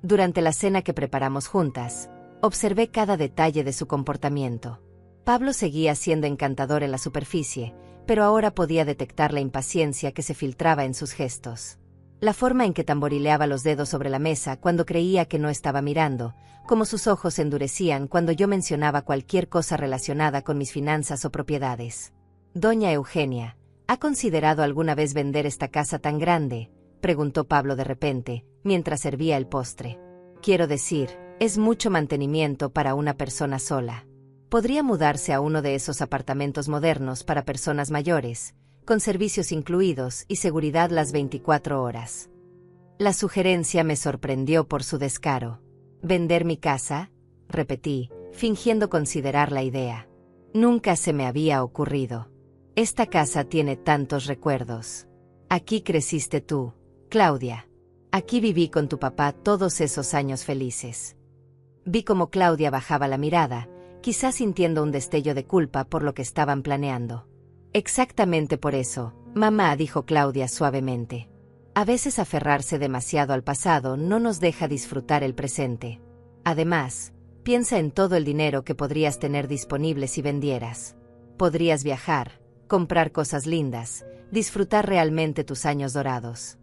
Durante la cena que preparamos juntas, observé cada detalle de su comportamiento. Pablo seguía siendo encantador en la superficie, pero ahora podía detectar la impaciencia que se filtraba en sus gestos. La forma en que tamborileaba los dedos sobre la mesa cuando creía que no estaba mirando, como sus ojos se endurecían cuando yo mencionaba cualquier cosa relacionada con mis finanzas o propiedades. «Doña Eugenia, ¿ha considerado alguna vez vender esta casa tan grande?», preguntó Pablo de repente, mientras servía el postre. «Quiero decir, es mucho mantenimiento para una persona sola. Podría mudarse a uno de esos apartamentos modernos para personas mayores, con servicios incluidos y seguridad las 24 horas. La sugerencia me sorprendió por su descaro. «¿Vender mi casa?», repetí, fingiendo considerar la idea. Nunca se me había ocurrido. Esta casa tiene tantos recuerdos. Aquí creciste tú, Claudia. Aquí viví con tu papá todos esos años felices. Vi cómo Claudia bajaba la mirada, quizás sintiendo un destello de culpa por lo que estaban planeando. Exactamente por eso, mamá, dijo Claudia suavemente. A veces aferrarse demasiado al pasado no nos deja disfrutar el presente. Además, piensa en todo el dinero que podrías tener disponible si vendieras. Podrías viajar, comprar cosas lindas, disfrutar realmente tus años dorados.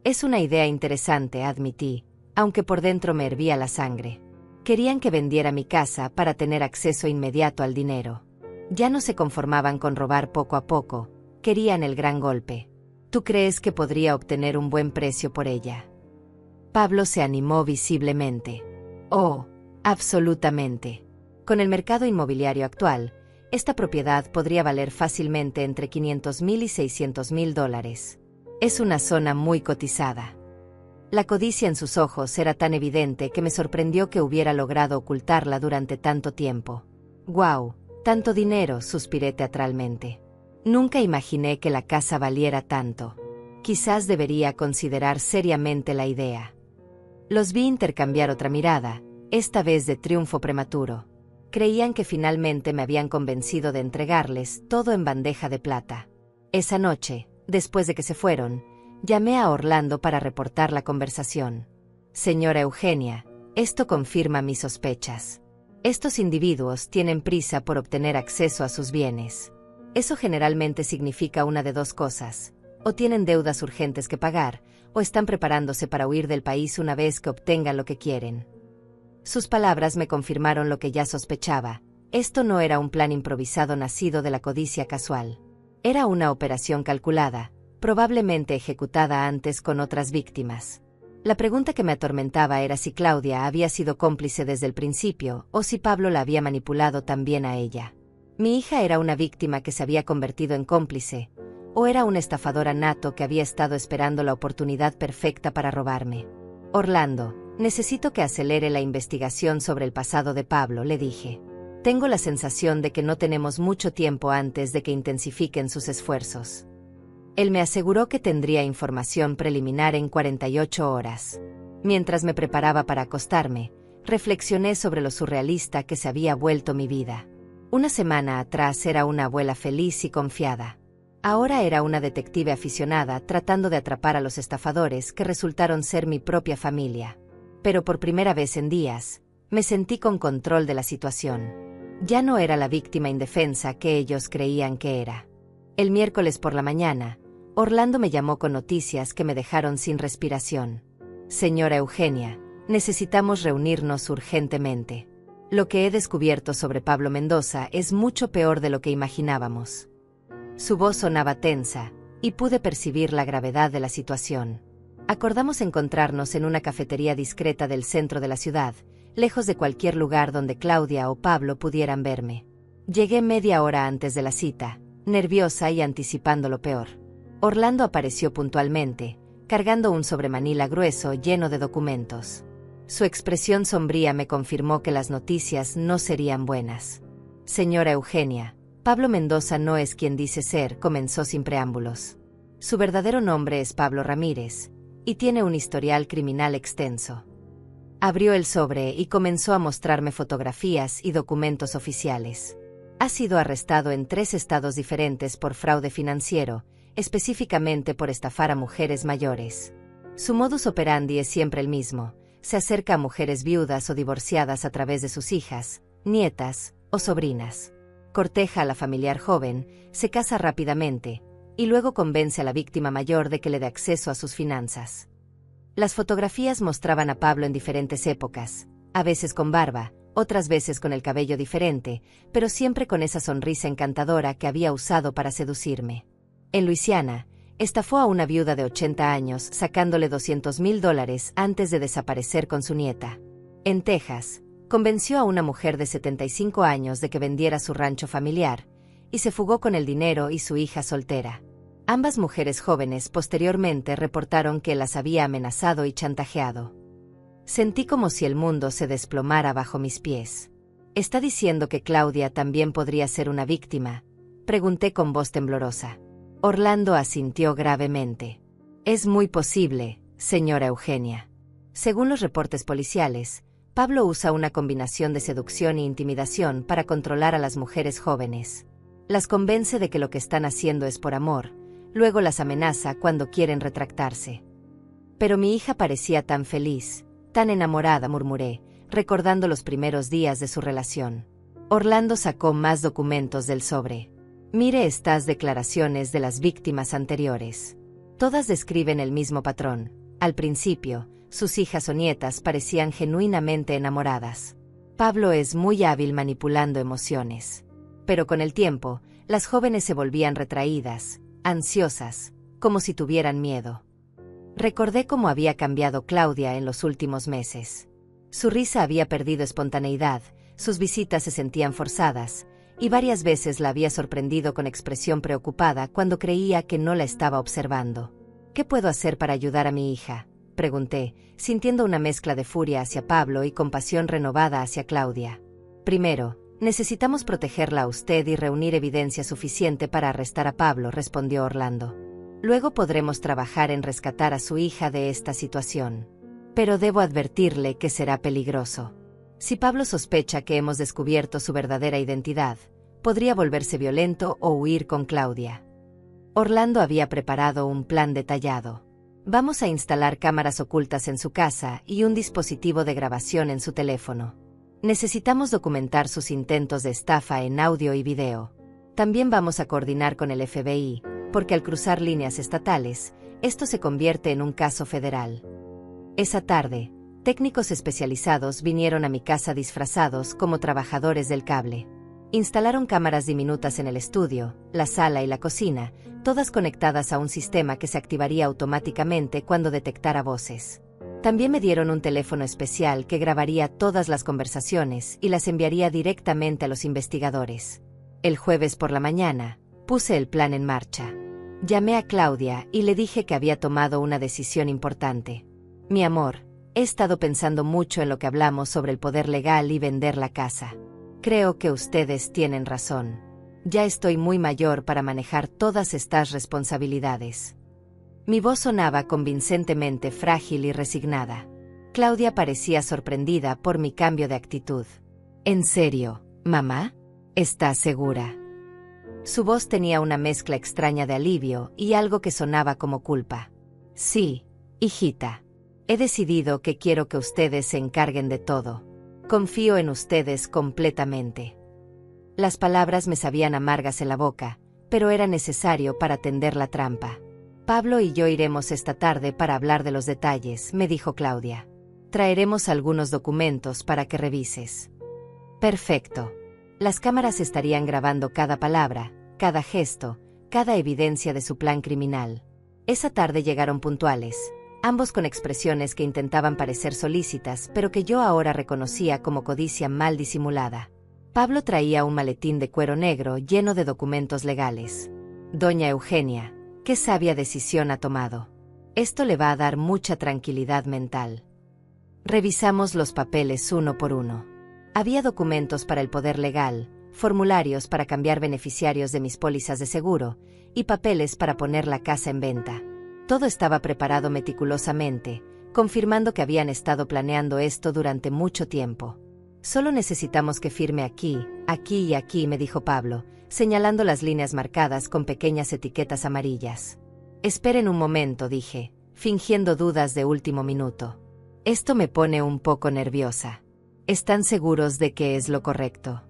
Es una idea interesante, admití, aunque por dentro me hervía la sangre. Querían que vendiera mi casa para tener acceso inmediato al dinero. Ya no se conformaban con robar poco a poco, querían el gran golpe. ¿Tú crees que podría obtener un buen precio por ella? Pablo se animó visiblemente. Oh, absolutamente. Con el mercado inmobiliario actual, esta propiedad podría valer fácilmente entre $500,000 y $600,000. Es una zona muy cotizada. La codicia en sus ojos era tan evidente que me sorprendió que hubiera logrado ocultarla durante tanto tiempo. «Guau, tanto dinero», suspiré teatralmente. Nunca imaginé que la casa valiera tanto. Quizás debería considerar seriamente la idea. Los vi intercambiar otra mirada, esta vez de triunfo prematuro. Creían que finalmente me habían convencido de entregarles todo en bandeja de plata. Esa noche, después de que se fueron, llamé a Orlando para reportar la conversación. «Señora Eugenia, esto confirma mis sospechas. Estos individuos tienen prisa por obtener acceso a sus bienes. Eso generalmente significa una de dos cosas: o tienen deudas urgentes que pagar, o están preparándose para huir del país una vez que obtengan lo que quieren». Sus palabras me confirmaron lo que ya sospechaba. Esto no era un plan improvisado nacido de la codicia casual. Era una operación calculada, probablemente ejecutada antes con otras víctimas. La pregunta que me atormentaba era si Claudia había sido cómplice desde el principio o si Pablo la había manipulado también a ella. ¿Mi hija era una víctima que se había convertido en cómplice, o era una estafadora nato que había estado esperando la oportunidad perfecta para robarme? «Orlando, necesito que acelere la investigación sobre el pasado de Pablo», le dije. «Tengo la sensación de que no tenemos mucho tiempo antes de que intensifiquen sus esfuerzos». Él me aseguró que tendría información preliminar en 48 horas. Mientras me preparaba para acostarme, reflexioné sobre lo surrealista que se había vuelto mi vida. Una semana atrás era una abuela feliz y confiada. Ahora era una detective aficionada tratando de atrapar a los estafadores que resultaron ser mi propia familia. Pero por primera vez en días, me sentí con control de la situación. Ya no era la víctima indefensa que ellos creían que era. El miércoles por la mañana, Orlando me llamó con noticias que me dejaron sin respiración. «Señora Eugenia, necesitamos reunirnos urgentemente. Lo que he descubierto sobre Pablo Mendoza es mucho peor de lo que imaginábamos». Su voz sonaba tensa, y pude percibir la gravedad de la situación. Acordamos encontrarnos en una cafetería discreta del centro de la ciudad, lejos de cualquier lugar donde Claudia o Pablo pudieran verme. Llegué media hora antes de la cita, nerviosa y anticipando lo peor. Orlando apareció puntualmente, cargando un sobremanila grueso lleno de documentos. Su expresión sombría me confirmó que las noticias no serían buenas. «Señora Eugenia, Pablo Mendoza no es quien dice ser», comenzó sin preámbulos. «Su verdadero nombre es Pablo Ramírez, y tiene un historial criminal extenso». Abrió el sobre y comenzó a mostrarme fotografías y documentos oficiales. Ha sido arrestado en 3 estados diferentes por fraude financiero, específicamente por estafar a mujeres mayores. Su modus operandi es siempre el mismo: se acerca a mujeres viudas o divorciadas a través de sus hijas, nietas o sobrinas. Corteja a la familiar joven, se casa rápidamente, y luego convence a la víctima mayor de que le dé acceso a sus finanzas. Las fotografías mostraban a Pablo en diferentes épocas, a veces con barba, otras veces con el cabello diferente, pero siempre con esa sonrisa encantadora que había usado para seducirme. En Luisiana, estafó a una viuda de 80 años sacándole $200,000 antes de desaparecer con su nieta. En Texas, convenció a una mujer de 75 años de que vendiera su rancho familiar, y se fugó con el dinero y su hija soltera. Ambas mujeres jóvenes posteriormente reportaron que las había amenazado y chantajeado. Sentí como si el mundo se desplomara bajo mis pies. ¿Está diciendo que Claudia también podría ser una víctima?, pregunté con voz temblorosa. Orlando asintió gravemente. Es muy posible, señora Eugenia. Según los reportes policiales, Pablo usa una combinación de seducción e intimidación para controlar a las mujeres jóvenes. Las convence de que lo que están haciendo es por amor, luego las amenaza cuando quieren retractarse. Pero mi hija parecía tan feliz, tan enamorada, murmuré, recordando los primeros días de su relación. Orlando sacó más documentos del sobre. Mire estas declaraciones de las víctimas anteriores. Todas describen el mismo patrón. Al principio, sus hijas o nietas parecían genuinamente enamoradas. Pablo es muy hábil manipulando emociones. Pero con el tiempo, las jóvenes se volvían retraídas, ansiosas, como si tuvieran miedo. Recordé cómo había cambiado Claudia en los últimos meses. Su risa había perdido espontaneidad, sus visitas se sentían forzadas, y varias veces la había sorprendido con expresión preocupada cuando creía que no la estaba observando. ¿Qué puedo hacer para ayudar a mi hija?, pregunté, sintiendo una mezcla de furia hacia Pablo y compasión renovada hacia Claudia. Primero, necesitamos protegerla a usted y reunir evidencia suficiente para arrestar a Pablo, respondió Orlando. Luego podremos trabajar en rescatar a su hija de esta situación. Pero debo advertirle que será peligroso. Si Pablo sospecha que hemos descubierto su verdadera identidad, podría volverse violento o huir con Claudia. Orlando había preparado un plan detallado. Vamos a instalar cámaras ocultas en su casa y un dispositivo de grabación en su teléfono. Necesitamos documentar sus intentos de estafa en audio y video. También vamos a coordinar con el FBI, porque al cruzar líneas estatales, esto se convierte en un caso federal. Esa tarde, técnicos especializados vinieron a mi casa disfrazados como trabajadores del cable. Instalaron cámaras diminutas en el estudio, la sala y la cocina, todas conectadas a un sistema que se activaría automáticamente cuando detectara voces. También me dieron un teléfono especial que grabaría todas las conversaciones y las enviaría directamente a los investigadores. El jueves por la mañana, puse el plan en marcha. Llamé a Claudia y le dije que había tomado una decisión importante. Mi amor, he estado pensando mucho en lo que hablamos sobre el poder legal y vender la casa. Creo que ustedes tienen razón. Ya estoy muy mayor para manejar todas estas responsabilidades. Mi voz sonaba convincentemente frágil y resignada. Claudia parecía sorprendida por mi cambio de actitud. ¿En serio, mamá? ¿Estás segura? Su voz tenía una mezcla extraña de alivio y algo que sonaba como culpa. Sí, hijita. He decidido que quiero que ustedes se encarguen de todo. Confío en ustedes completamente. Las palabras me sabían amargas en la boca, pero era necesario para tender la trampa. Pablo y yo iremos esta tarde para hablar de los detalles, me dijo Claudia. Traeremos algunos documentos para que revises. Perfecto. Las cámaras estarían grabando cada palabra, cada gesto, cada evidencia de su plan criminal. Esa tarde llegaron puntuales, ambos con expresiones que intentaban parecer solícitas, pero que yo ahora reconocía como codicia mal disimulada. Pablo traía un maletín de cuero negro lleno de documentos legales. Doña Eugenia, qué sabia decisión ha tomado. Esto le va a dar mucha tranquilidad mental. Revisamos los papeles uno por uno. Había documentos para el poder legal, formularios para cambiar beneficiarios de mis pólizas de seguro, y papeles para poner la casa en venta. Todo estaba preparado meticulosamente, confirmando que habían estado planeando esto durante mucho tiempo. Solo necesitamos que firme aquí, aquí y aquí, me dijo Pablo, señalando las líneas marcadas con pequeñas etiquetas amarillas. Esperen un momento, dije, fingiendo dudas de último minuto. Esto me pone un poco nerviosa. ¿Están seguros de que es lo correcto?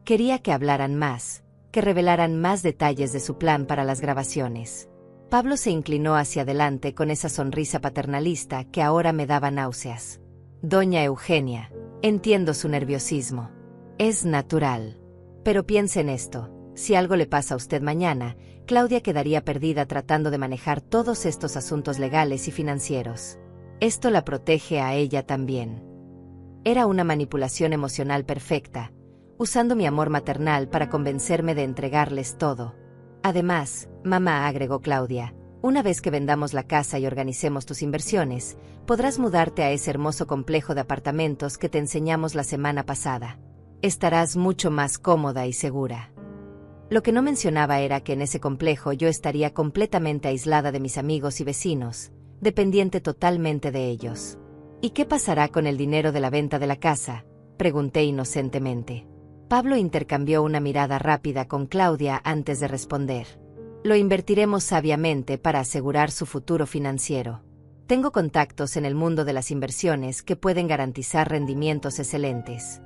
Quería que hablaran más, que revelaran más detalles de su plan para las grabaciones. Pablo se inclinó hacia adelante con esa sonrisa paternalista que ahora me daba náuseas. Doña Eugenia, entiendo su nerviosismo. Es natural. Pero piense en esto. Si algo le pasa a usted mañana, Claudia quedaría perdida tratando de manejar todos estos asuntos legales y financieros. Esto la protege a ella también. Era una manipulación emocional perfecta, usando mi amor maternal para convencerme de entregarles todo. Además, mamá, agregó Claudia, una vez que vendamos la casa y organicemos tus inversiones, podrás mudarte a ese hermoso complejo de apartamentos que te enseñamos la semana pasada. Estarás mucho más cómoda y segura. Lo que no mencionaba era que en ese complejo yo estaría completamente aislada de mis amigos y vecinos, dependiente totalmente de ellos. ¿Y qué pasará con el dinero de la venta de la casa?, pregunté inocentemente. Pablo intercambió una mirada rápida con Claudia antes de responder. Lo invertiremos sabiamente para asegurar su futuro financiero. Tengo contactos en el mundo de las inversiones que pueden garantizar rendimientos excelentes.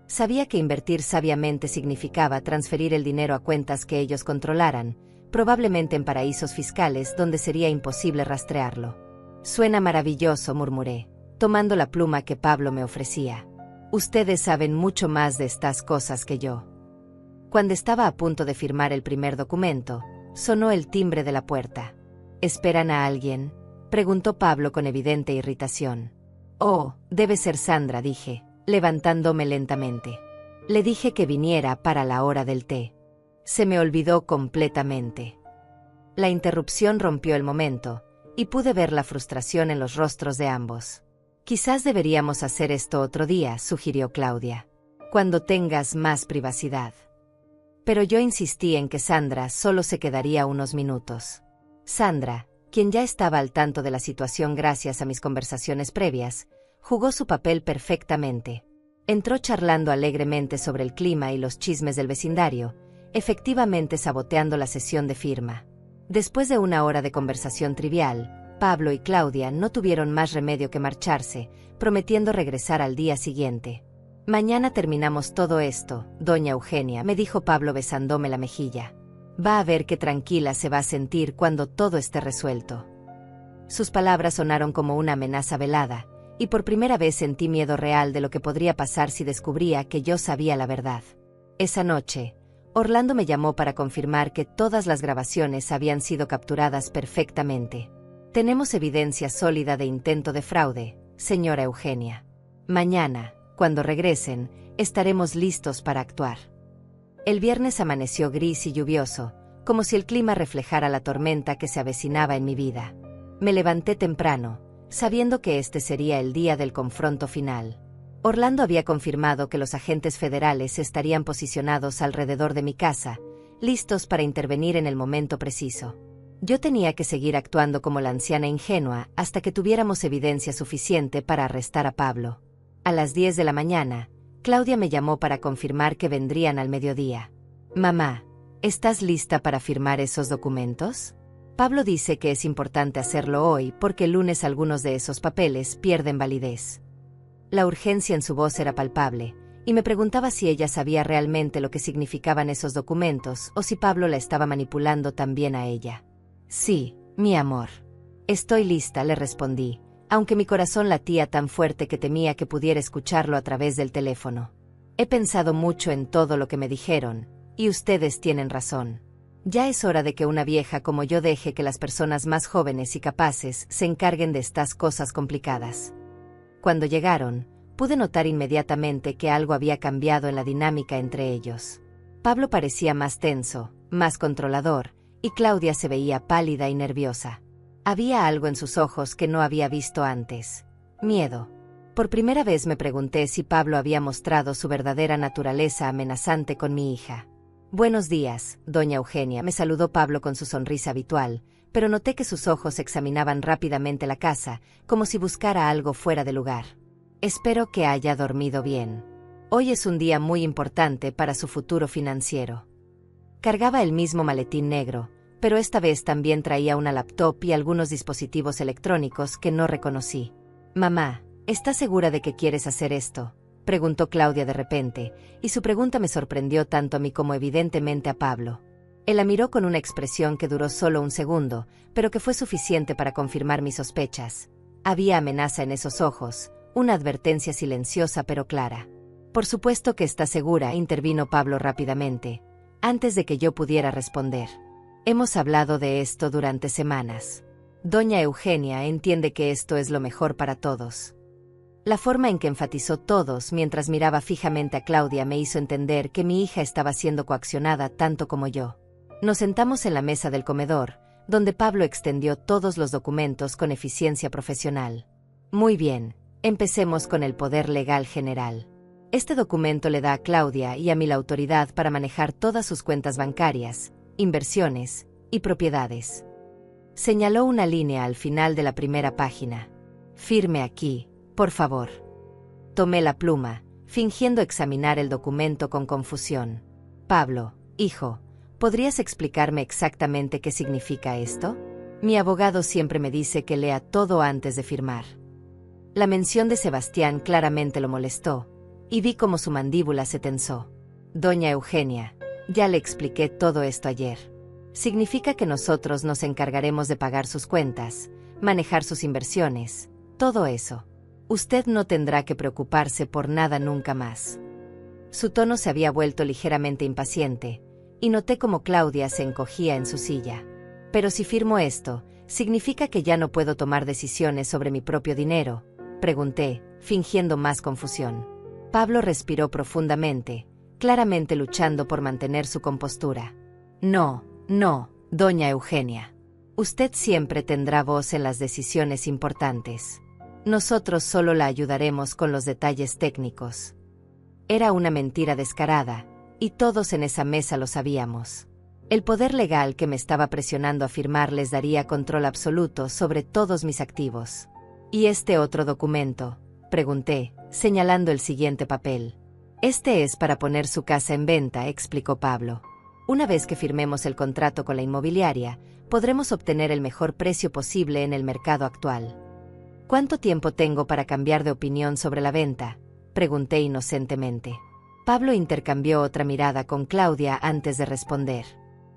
Sabía que invertir sabiamente significaba transferir el dinero a cuentas que ellos controlaran, probablemente en paraísos fiscales donde sería imposible rastrearlo. Suena maravilloso, murmuré, tomando la pluma que Pablo me ofrecía. Ustedes saben mucho más de estas cosas que yo. Cuando estaba a punto de firmar el primer documento, sonó el timbre de la puerta. ¿Esperan a alguien?, preguntó Pablo con evidente irritación. Oh, debe ser Sandra, dije, levantándome lentamente. Le dije que viniera para la hora del té. Se me olvidó completamente. La interrupción rompió el momento, y pude ver la frustración en los rostros de ambos. Quizás deberíamos hacer esto otro día, sugirió Claudia. Cuando tengas más privacidad. Pero yo insistí en que Sandra solo se quedaría unos minutos. Sandra, quien ya estaba al tanto de la situación gracias a mis conversaciones previas, jugó su papel perfectamente. Entró charlando alegremente sobre el clima y los chismes del vecindario, efectivamente saboteando la sesión de firma. Después de una hora de conversación trivial, Pablo y Claudia no tuvieron más remedio que marcharse, prometiendo regresar al día siguiente. Mañana terminamos todo esto, doña Eugenia, me dijo Pablo besándome la mejilla. Va a ver qué tranquila se va a sentir cuando todo esté resuelto. Sus palabras sonaron como una amenaza velada, y por primera vez sentí miedo real de lo que podría pasar si descubría que yo sabía la verdad. Esa noche, Orlando me llamó para confirmar que todas las grabaciones habían sido capturadas perfectamente. Tenemos evidencia sólida de intento de fraude, señora Eugenia. Mañana, cuando regresen, estaremos listos para actuar. El viernes amaneció gris y lluvioso, como si el clima reflejara la tormenta que se avecinaba en mi vida. Me levanté temprano, sabiendo que este sería el día del confronto final. Orlando había confirmado que los agentes federales estarían posicionados alrededor de mi casa, listos para intervenir en el momento preciso. Yo tenía que seguir actuando como la anciana ingenua hasta que tuviéramos evidencia suficiente para arrestar a Pablo. A las 10 de la mañana, Claudia me llamó para confirmar que vendrían al mediodía. Mamá, ¿estás lista para firmar esos documentos? Pablo dice que es importante hacerlo hoy porque el lunes algunos de esos papeles pierden validez. La urgencia en su voz era palpable, y me preguntaba si ella sabía realmente lo que significaban esos documentos o si Pablo la estaba manipulando también a ella. Sí, mi amor. Estoy lista, le respondí, aunque mi corazón latía tan fuerte que temía que pudiera escucharlo a través del teléfono. He pensado mucho en todo lo que me dijeron, y ustedes tienen razón. Ya es hora de que una vieja como yo deje que las personas más jóvenes y capaces se encarguen de estas cosas complicadas. Cuando llegaron, pude notar inmediatamente que algo había cambiado en la dinámica entre ellos. Pablo parecía más tenso, más controlador, y Claudia se veía pálida y nerviosa. Había algo en sus ojos que no había visto antes. Miedo. Por primera vez me pregunté si Pablo había mostrado su verdadera naturaleza amenazante con mi hija. Buenos días, doña Eugenia, me saludó Pablo con su sonrisa habitual, pero noté que sus ojos examinaban rápidamente la casa, como si buscara algo fuera de lugar. Espero que haya dormido bien. Hoy es un día muy importante para su futuro financiero. Cargaba el mismo maletín negro, pero esta vez también traía una laptop y algunos dispositivos electrónicos que no reconocí. Mamá, ¿estás segura de que quieres hacer esto?, preguntó Claudia de repente, y su pregunta me sorprendió tanto a mí como evidentemente a Pablo. Él la miró con una expresión que duró solo un segundo, pero que fue suficiente para confirmar mis sospechas. Había amenaza en esos ojos, una advertencia silenciosa pero clara. Por supuesto que está segura, intervino Pablo rápidamente, antes de que yo pudiera responder. Hemos hablado de esto durante semanas. Doña Eugenia entiende que esto es lo mejor para todos. La forma en que enfatizó todos mientras miraba fijamente a Claudia me hizo entender que mi hija estaba siendo coaccionada tanto como yo. Nos sentamos en la mesa del comedor, donde Pablo extendió todos los documentos con eficiencia profesional. Muy bien, empecemos con el poder legal general. Este documento le da a Claudia y a mí la autoridad para manejar todas sus cuentas bancarias, inversiones y propiedades. Señaló una línea al final de la primera página. Firme aquí, por favor. Tomé la pluma, fingiendo examinar el documento con confusión. Pablo, hijo, ¿podrías explicarme exactamente qué significa esto? Mi abogado siempre me dice que lea todo antes de firmar. La mención de Sebastián claramente lo molestó, y vi cómo su mandíbula se tensó. Doña Eugenia, ya le expliqué todo esto ayer. Significa que nosotros nos encargaremos de pagar sus cuentas, manejar sus inversiones, todo eso. Usted no tendrá que preocuparse por nada nunca más. Su tono se había vuelto ligeramente impaciente, y noté cómo Claudia se encogía en su silla. Pero si firmo esto, ¿significa que ya no puedo tomar decisiones sobre mi propio dinero?, pregunté, fingiendo más confusión. Pablo respiró profundamente, claramente luchando por mantener su compostura. No, doña Eugenia. Usted siempre tendrá voz en las decisiones importantes. Nosotros solo la ayudaremos con los detalles técnicos. Era una mentira descarada, y todos en esa mesa lo sabíamos. El poder legal que me estaba presionando a firmar les daría control absoluto sobre todos mis activos. ¿Y este otro documento?, pregunté, señalando el siguiente papel. Este es para poner su casa en venta, explicó Pablo. Una vez que firmemos el contrato con la inmobiliaria, podremos obtener el mejor precio posible en el mercado actual. ¿Cuánto tiempo tengo para cambiar de opinión sobre la venta?, pregunté inocentemente. Pablo intercambió otra mirada con Claudia antes de responder.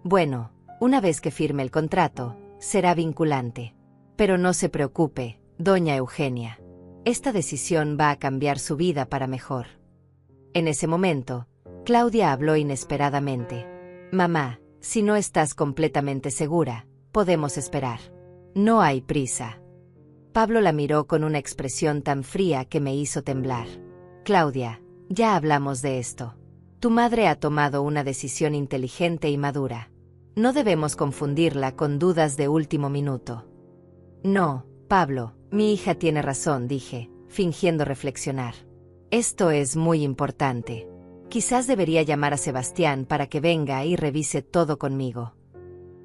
Bueno, una vez que firme el contrato, será vinculante. Pero no se preocupe, doña Eugenia. Esta decisión va a cambiar su vida para mejor. En ese momento, Claudia habló inesperadamente. Mamá, si no estás completamente segura, podemos esperar. No hay prisa. Pablo la miró con una expresión tan fría que me hizo temblar. Claudia, ya hablamos de esto. Tu madre ha tomado una decisión inteligente y madura. No debemos confundirla con dudas de último minuto. No, Pablo, mi hija tiene razón, dije, fingiendo reflexionar. Esto es muy importante. Quizás debería llamar a Sebastián para que venga y revise todo conmigo.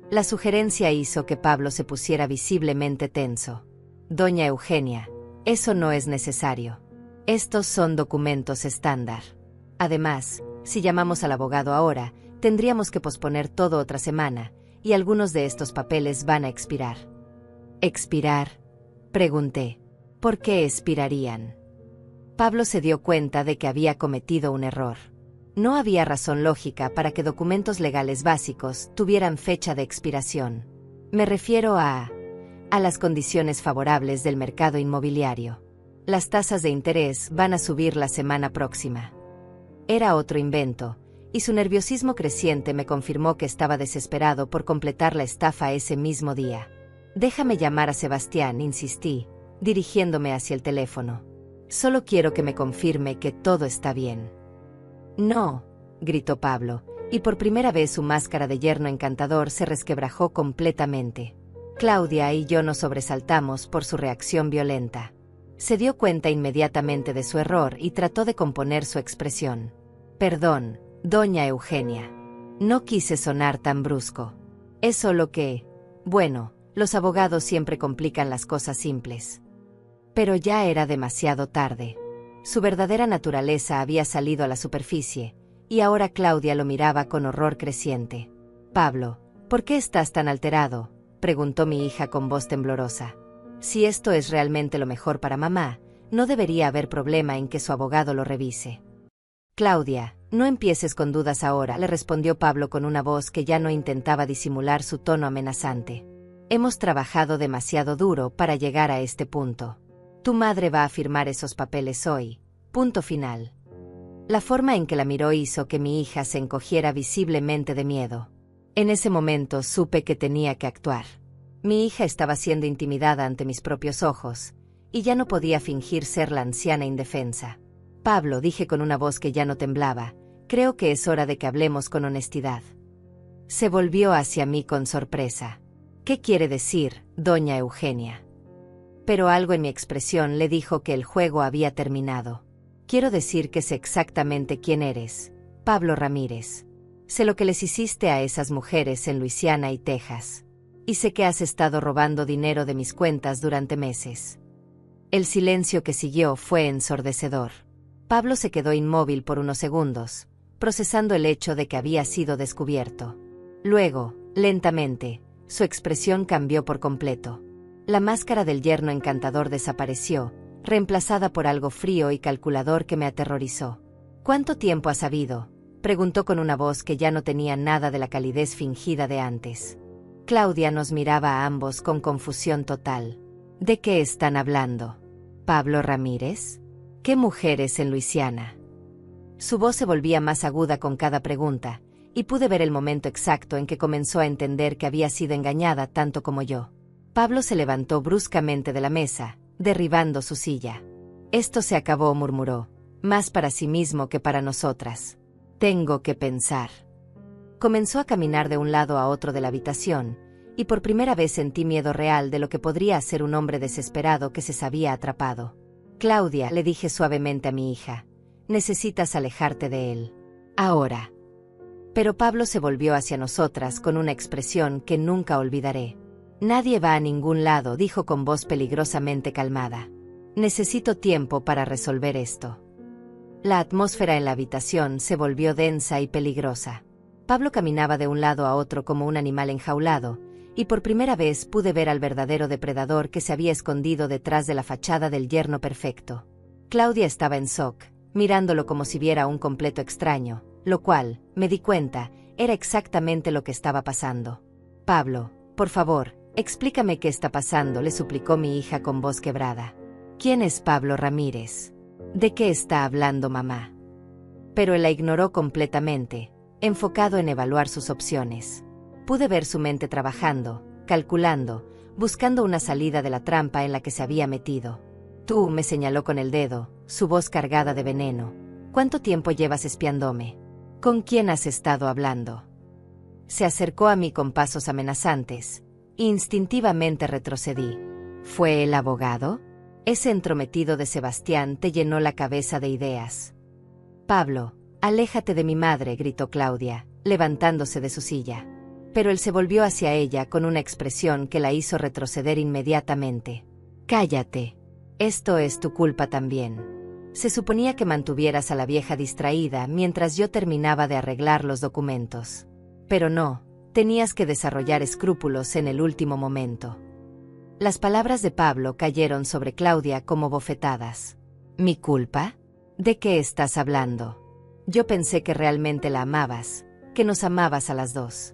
La sugerencia hizo que Pablo se pusiera visiblemente tenso. Doña Eugenia, eso no es necesario. Estos son documentos estándar. Además, si llamamos al abogado ahora, tendríamos que posponer todo otra semana, y algunos de estos papeles van a expirar. ¿Expirar?, pregunté. ¿Por qué expirarían? Pablo se dio cuenta de que había cometido un error. No había razón lógica para que documentos legales básicos tuvieran fecha de expiración. Me refiero a las condiciones favorables del mercado inmobiliario. Las tasas de interés van a subir la semana próxima. Era otro invento, y su nerviosismo creciente me confirmó que estaba desesperado por completar la estafa ese mismo día. Déjame llamar a Sebastián, insistí, dirigiéndome hacia el teléfono. Solo quiero que me confirme que todo está bien. No, gritó Pablo, y por primera vez su máscara de yerno encantador se resquebrajó completamente. Claudia y yo nos sobresaltamos por su reacción violenta. Se dio cuenta inmediatamente de su error y trató de componer su expresión. Perdón, doña Eugenia. No quise sonar tan brusco. Es solo que, bueno, los abogados siempre complican las cosas simples. Pero ya era demasiado tarde. Su verdadera naturaleza había salido a la superficie, y ahora Claudia lo miraba con horror creciente. Pablo, ¿por qué estás tan alterado?, preguntó mi hija con voz temblorosa. Si esto es realmente lo mejor para mamá, No debería haber problema en que su abogado lo revise. Claudia, no empieces con dudas ahora, le respondió Pablo con una voz que ya no intentaba disimular su tono amenazante. Hemos trabajado demasiado duro para llegar a este punto. Tu madre va a firmar esos papeles hoy. Punto final. La forma en que la miró hizo que mi hija se encogiera visiblemente de miedo. En ese momento supe que tenía que actuar. Mi hija estaba siendo intimidada ante mis propios ojos, y ya no podía fingir ser la anciana indefensa. Pablo, dije con una voz que ya no temblaba, creo que es hora de que hablemos con honestidad. Se volvió hacia mí con sorpresa. ¿Qué quiere decir, doña Eugenia? Pero algo en mi expresión le dijo que el juego había terminado. Quiero decir que sé exactamente quién eres, Pablo Ramírez. Sé lo que les hiciste a esas mujeres en Luisiana y Texas. Y sé que has estado robando dinero de mis cuentas durante meses. El silencio que siguió fue ensordecedor. Pablo se quedó inmóvil por unos segundos, procesando el hecho de que había sido descubierto. Luego, lentamente, su expresión cambió por completo. La máscara del yerno encantador desapareció, reemplazada por algo frío y calculador que me aterrorizó. ¿Cuánto tiempo has sabido?, preguntó con una voz que ya no tenía nada de la calidez fingida de antes. Claudia nos miraba a ambos con confusión total. ¿De qué están hablando? ¿Pablo Ramírez? ¿Qué mujeres en Luisiana? Su voz se volvía más aguda con cada pregunta, y pude ver el momento exacto en que comenzó a entender que había sido engañada tanto como yo. Pablo se levantó bruscamente de la mesa, derribando su silla. Esto se acabó, murmuró, más para sí mismo que para nosotras. Tengo que pensar. Comenzó a caminar de un lado a otro de la habitación, y por primera vez sentí miedo real de lo que podría ser un hombre desesperado que se sabía atrapado. Claudia, le dije suavemente a mi hija, necesitas alejarte de él. Ahora. Pero Pablo se volvió hacia nosotras con una expresión que nunca olvidaré. Nadie va a ningún lado, dijo con voz peligrosamente calmada. Necesito tiempo para resolver esto. La atmósfera en la habitación se volvió densa y peligrosa. Pablo caminaba de un lado a otro como un animal enjaulado, y por primera vez pude ver al verdadero depredador que se había escondido detrás de la fachada del yerno perfecto. Claudia estaba en shock, mirándolo como si viera a un completo extraño, lo cual, me di cuenta, era exactamente lo que estaba pasando. Pablo, por favor, explícame qué está pasando, le suplicó mi hija con voz quebrada. ¿Quién es Pablo Ramírez? ¿De qué está hablando mamá? Pero él la ignoró completamente, enfocado en evaluar sus opciones. Pude ver su mente trabajando, calculando, buscando una salida de la trampa en la que se había metido. Tú, me señaló con el dedo, su voz cargada de veneno. ¿Cuánto tiempo llevas espiándome? ¿Con quién has estado hablando? Se acercó a mí con pasos amenazantes. Instintivamente retrocedí. ¿Fue el abogado? Ese entrometido de Sebastián te llenó la cabeza de ideas. Pablo, aléjate de mi madre, gritó Claudia, levantándose de su silla. Pero él se volvió hacia ella con una expresión que la hizo retroceder inmediatamente. Cállate. Esto es tu culpa también. Se suponía que mantuvieras a la vieja distraída mientras yo terminaba de arreglar los documentos. Pero no, tenías que desarrollar escrúpulos en el último momento. Las palabras de Pablo cayeron sobre Claudia como bofetadas. ¿Mi culpa? ¿De qué estás hablando? Yo pensé que realmente la amabas, que nos amabas a las dos.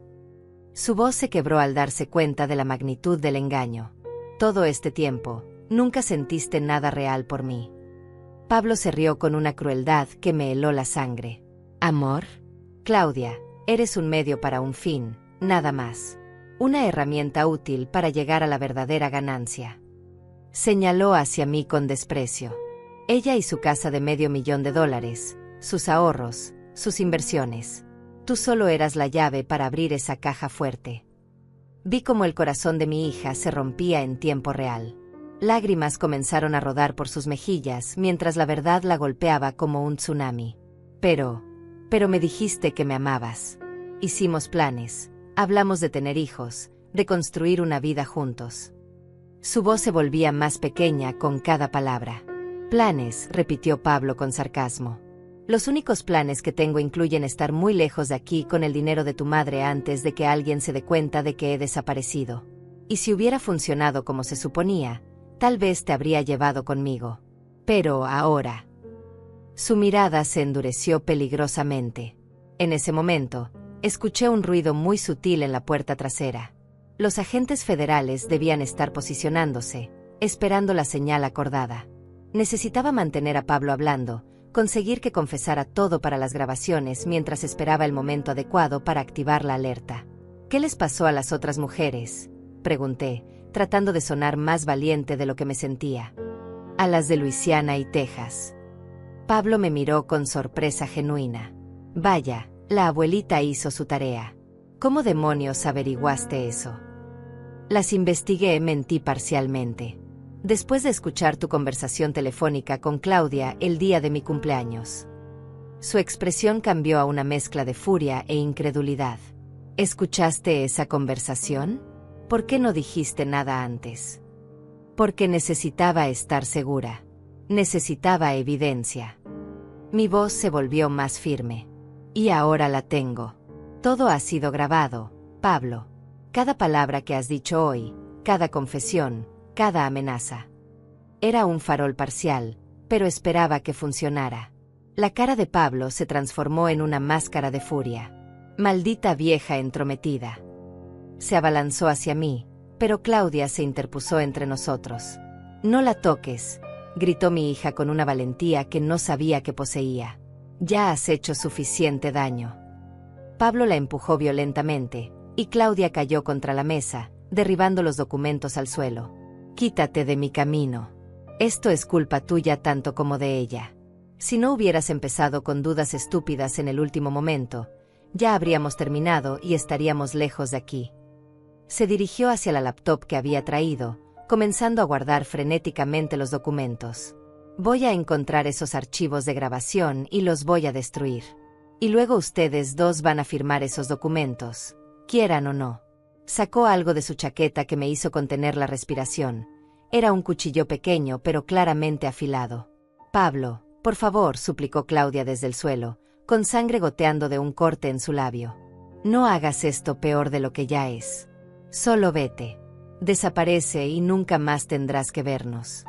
Su voz se quebró al darse cuenta de la magnitud del engaño. Todo este tiempo, nunca sentiste nada real por mí. Pablo se rió con una crueldad que me heló la sangre. ¿Amor? Claudia, eres un medio para un fin, nada más. Una herramienta útil para llegar a la verdadera ganancia. Señaló hacia mí con desprecio. Ella y su casa de $500,000, sus ahorros, sus inversiones. Tú solo eras la llave para abrir esa caja fuerte. Vi cómo el corazón de mi hija se rompía en tiempo real. Lágrimas comenzaron a rodar por sus mejillas mientras la verdad la golpeaba como un tsunami. Pero me dijiste que me amabas. Hicimos planes, hablamos de tener hijos, de construir una vida juntos. Su voz se volvía más pequeña con cada palabra. Planes, repitió Pablo con sarcasmo. Los únicos planes que tengo incluyen estar muy lejos de aquí con el dinero de tu madre antes de que alguien se dé cuenta de que he desaparecido. Y si hubiera funcionado como se suponía, tal vez te habría llevado conmigo. Pero ahora. Su mirada se endureció peligrosamente. En ese momento, escuché un ruido muy sutil en la puerta trasera. Los agentes federales debían estar posicionándose, esperando la señal acordada. Necesitaba mantener a Pablo hablando, conseguir que confesara todo para las grabaciones mientras esperaba el momento adecuado para activar la alerta. ¿Qué les pasó a las otras mujeres?, pregunté, tratando de sonar más valiente de lo que me sentía. A las de Luisiana y Texas. Pablo me miró con sorpresa genuina. Vaya, la abuelita hizo su tarea. ¿Cómo demonios averiguaste eso? Las investigué, mentí parcialmente. Después de escuchar tu conversación telefónica con Claudia el día de mi cumpleaños. Su expresión cambió a una mezcla de furia e incredulidad. ¿Escuchaste esa conversación? ¿Por qué no dijiste nada antes? Porque necesitaba estar segura. Necesitaba evidencia. Mi voz se volvió más firme. Y ahora la tengo. Todo ha sido grabado, Pablo. Cada palabra que has dicho hoy, cada confesión, cada amenaza. Era un farol parcial, pero esperaba que funcionara. La cara de Pablo se transformó en una máscara de furia. Maldita vieja entrometida. Se abalanzó hacia mí, pero Claudia se interpuso entre nosotros. No la toques, gritó mi hija con una valentía que no sabía que poseía. Ya has hecho suficiente daño. Pablo la empujó violentamente, y Claudia cayó contra la mesa, derribando los documentos al suelo. Quítate de mi camino. Esto es culpa tuya tanto como de ella. Si no hubieras empezado con dudas estúpidas en el último momento, ya habríamos terminado y estaríamos lejos de aquí. Se dirigió hacia la laptop que había traído, comenzando a guardar frenéticamente los documentos. Voy a encontrar esos archivos de grabación y los voy a destruir. Y luego ustedes dos van a firmar esos documentos, quieran o no. Sacó algo de su chaqueta que me hizo contener la respiración. Era un cuchillo pequeño pero claramente afilado. Pablo, por favor, suplicó Claudia desde el suelo, con sangre goteando de un corte en su labio. No hagas esto peor de lo que ya es. Solo vete. Desaparece y nunca más tendrás que vernos.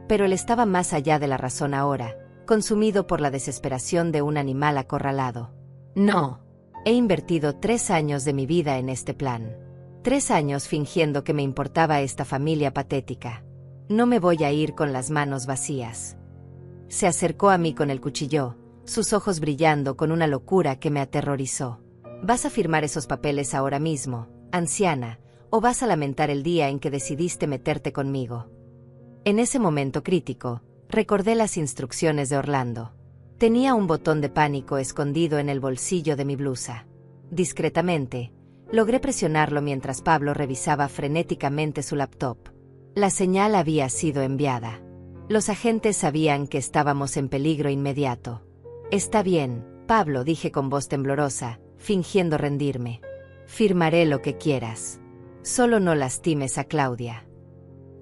Pero él estaba más allá de la razón ahora, consumido por la desesperación de un animal acorralado. No. He invertido 3 años de mi vida en este plan. 3 años fingiendo que me importaba esta familia patética. No me voy a ir con las manos vacías. Se acercó a mí con el cuchillo, sus ojos brillando con una locura que me aterrorizó. ¿Vas a firmar esos papeles ahora mismo, anciana, o vas a lamentar el día en que decidiste meterte conmigo? En ese momento crítico, recordé las instrucciones de Orlando. Tenía un botón de pánico escondido en el bolsillo de mi blusa. Discretamente, logré presionarlo mientras Pablo revisaba frenéticamente su laptop. La señal había sido enviada. Los agentes sabían que estábamos en peligro inmediato. Está bien, Pablo, dije con voz temblorosa, fingiendo rendirme. Firmaré lo que quieras. Solo no lastimes a Claudia.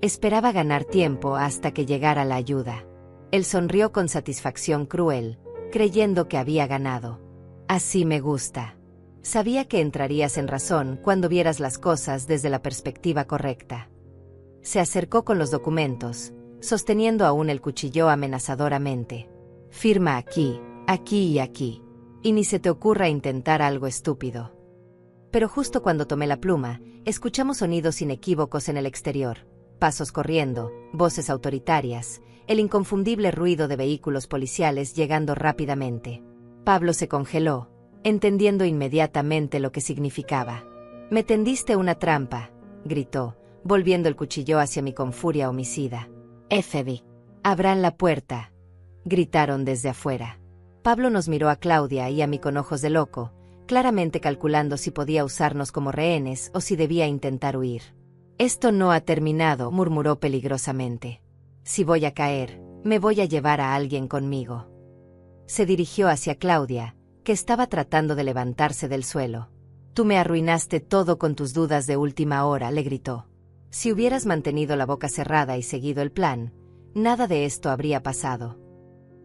Esperaba ganar tiempo hasta que llegara la ayuda. Él sonrió con satisfacción cruel, creyendo que había ganado. Así me gusta. Sabía que entrarías en razón cuando vieras las cosas desde la perspectiva correcta. Se acercó con los documentos, sosteniendo aún el cuchillo amenazadoramente. Firma aquí, aquí y aquí. Y ni se te ocurra intentar algo estúpido. Pero justo cuando tomé la pluma, escuchamos sonidos inequívocos en el exterior. Pasos corriendo, voces autoritarias, el inconfundible ruido de vehículos policiales llegando rápidamente. Pablo se congeló, entendiendo inmediatamente lo que significaba. «Me tendiste una trampa», gritó, volviendo el cuchillo hacia mí con furia homicida. «FBI. Abran la puerta», gritaron desde afuera. Pablo nos miró a Claudia y a mí con ojos de loco, claramente calculando si podía usarnos como rehenes o si debía intentar huir. «Esto no ha terminado», murmuró peligrosamente. «Si voy a caer, me voy a llevar a alguien conmigo». Se dirigió hacia Claudia, que estaba tratando de levantarse del suelo. «Tú me arruinaste todo con tus dudas de última hora», le gritó. «Si hubieras mantenido la boca cerrada y seguido el plan, nada de esto habría pasado».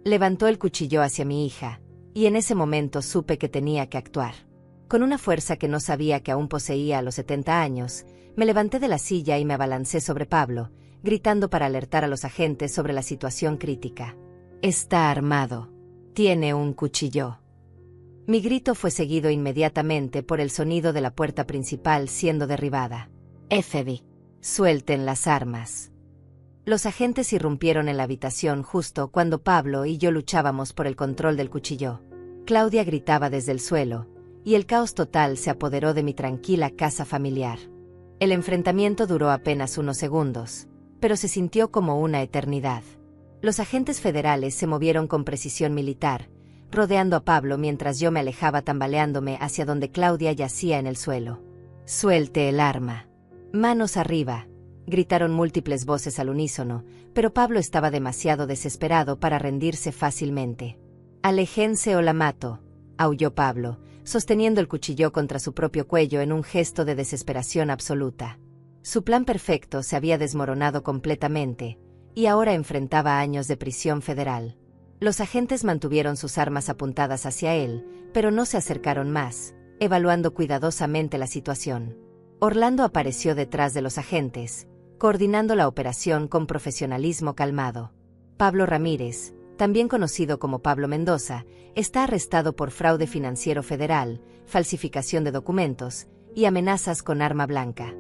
Levantó el cuchillo hacia mi hija, y en ese momento supe que tenía que actuar. Con una fuerza que no sabía que aún poseía a los 70 años, me levanté de la silla y me abalancé sobre Pablo, gritando para alertar a los agentes sobre la situación crítica. «Está armado. Tiene un cuchillo». Mi grito fue seguido inmediatamente por el sonido de la puerta principal siendo derribada. «FBI, suelten las armas». Los agentes irrumpieron en la habitación justo cuando Pablo y yo luchábamos por el control del cuchillo. Claudia gritaba desde el suelo, y el caos total se apoderó de mi tranquila casa familiar. El enfrentamiento duró apenas unos segundos, pero se sintió como una eternidad. Los agentes federales se movieron con precisión militar, rodeando a Pablo mientras yo me alejaba tambaleándome hacia donde Claudia yacía en el suelo. «Suelte el arma». «Manos arriba», gritaron múltiples voces al unísono, pero Pablo estaba demasiado desesperado para rendirse fácilmente. «Aléjense o la mato», aulló Pablo, sosteniendo el cuchillo contra su propio cuello en un gesto de desesperación absoluta. Su plan perfecto se había desmoronado completamente, y ahora enfrentaba años de prisión federal. Los agentes mantuvieron sus armas apuntadas hacia él, pero no se acercaron más, evaluando cuidadosamente la situación. Orlando apareció detrás de los agentes, coordinando la operación con profesionalismo calmado. Pablo Ramírez, también conocido como Pablo Mendoza, está arrestado por fraude financiero federal, falsificación de documentos y amenazas con arma blanca.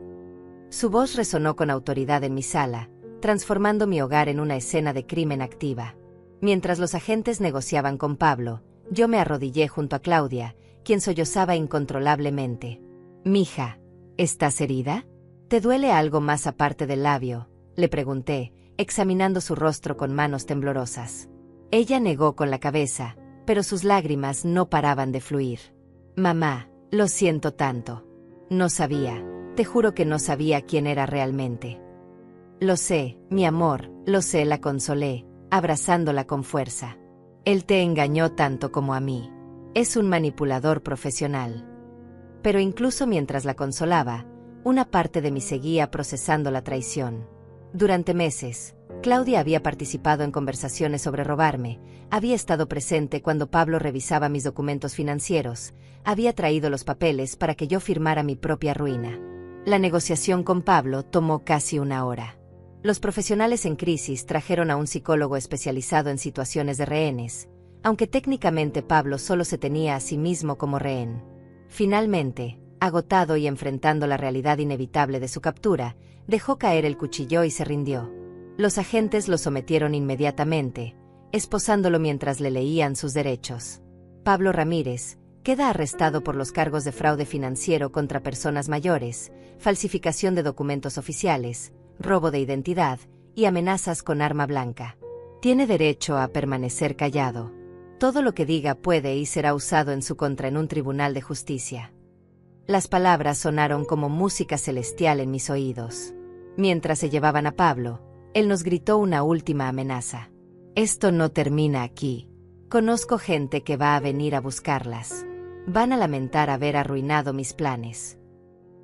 Su voz resonó con autoridad en mi sala, transformando mi hogar en una escena de crimen activa. Mientras los agentes negociaban con Pablo, yo me arrodillé junto a Claudia, quien sollozaba incontrolablemente. «Mija, ¿estás herida? ¿Te duele algo más aparte del labio?», le pregunté, examinando su rostro con manos temblorosas. Ella negó con la cabeza, pero sus lágrimas no paraban de fluir. «Mamá, lo siento tanto. No sabía, te juro que no sabía quién era realmente». «Lo sé, mi amor, lo sé», la consolé, abrazándola con fuerza. «Él te engañó tanto como a mí. Es un manipulador profesional». Pero incluso mientras la consolaba, una parte de mí seguía procesando la traición. Durante meses, Claudia había participado en conversaciones sobre robarme, había estado presente cuando Pablo revisaba mis documentos financieros, había traído los papeles para que yo firmara mi propia ruina. La negociación con Pablo tomó casi una hora. Los profesionales en crisis trajeron a un psicólogo especializado en situaciones de rehenes, aunque técnicamente Pablo solo se tenía a sí mismo como rehén. Finalmente, agotado y enfrentando la realidad inevitable de su captura, dejó caer el cuchillo y se rindió. Los agentes lo sometieron inmediatamente, esposándolo mientras le leían sus derechos. Pablo Ramírez queda arrestado por los cargos de fraude financiero contra personas mayores, falsificación de documentos oficiales, robo de identidad y amenazas con arma blanca. Tiene derecho a permanecer callado. Todo lo que diga puede y será usado en su contra en un tribunal de justicia. Las palabras sonaron como música celestial en mis oídos. Mientras se llevaban a Pablo, él nos gritó una última amenaza. «Esto no termina aquí. Conozco gente que va a venir a buscarlas. Van a lamentar haber arruinado mis planes».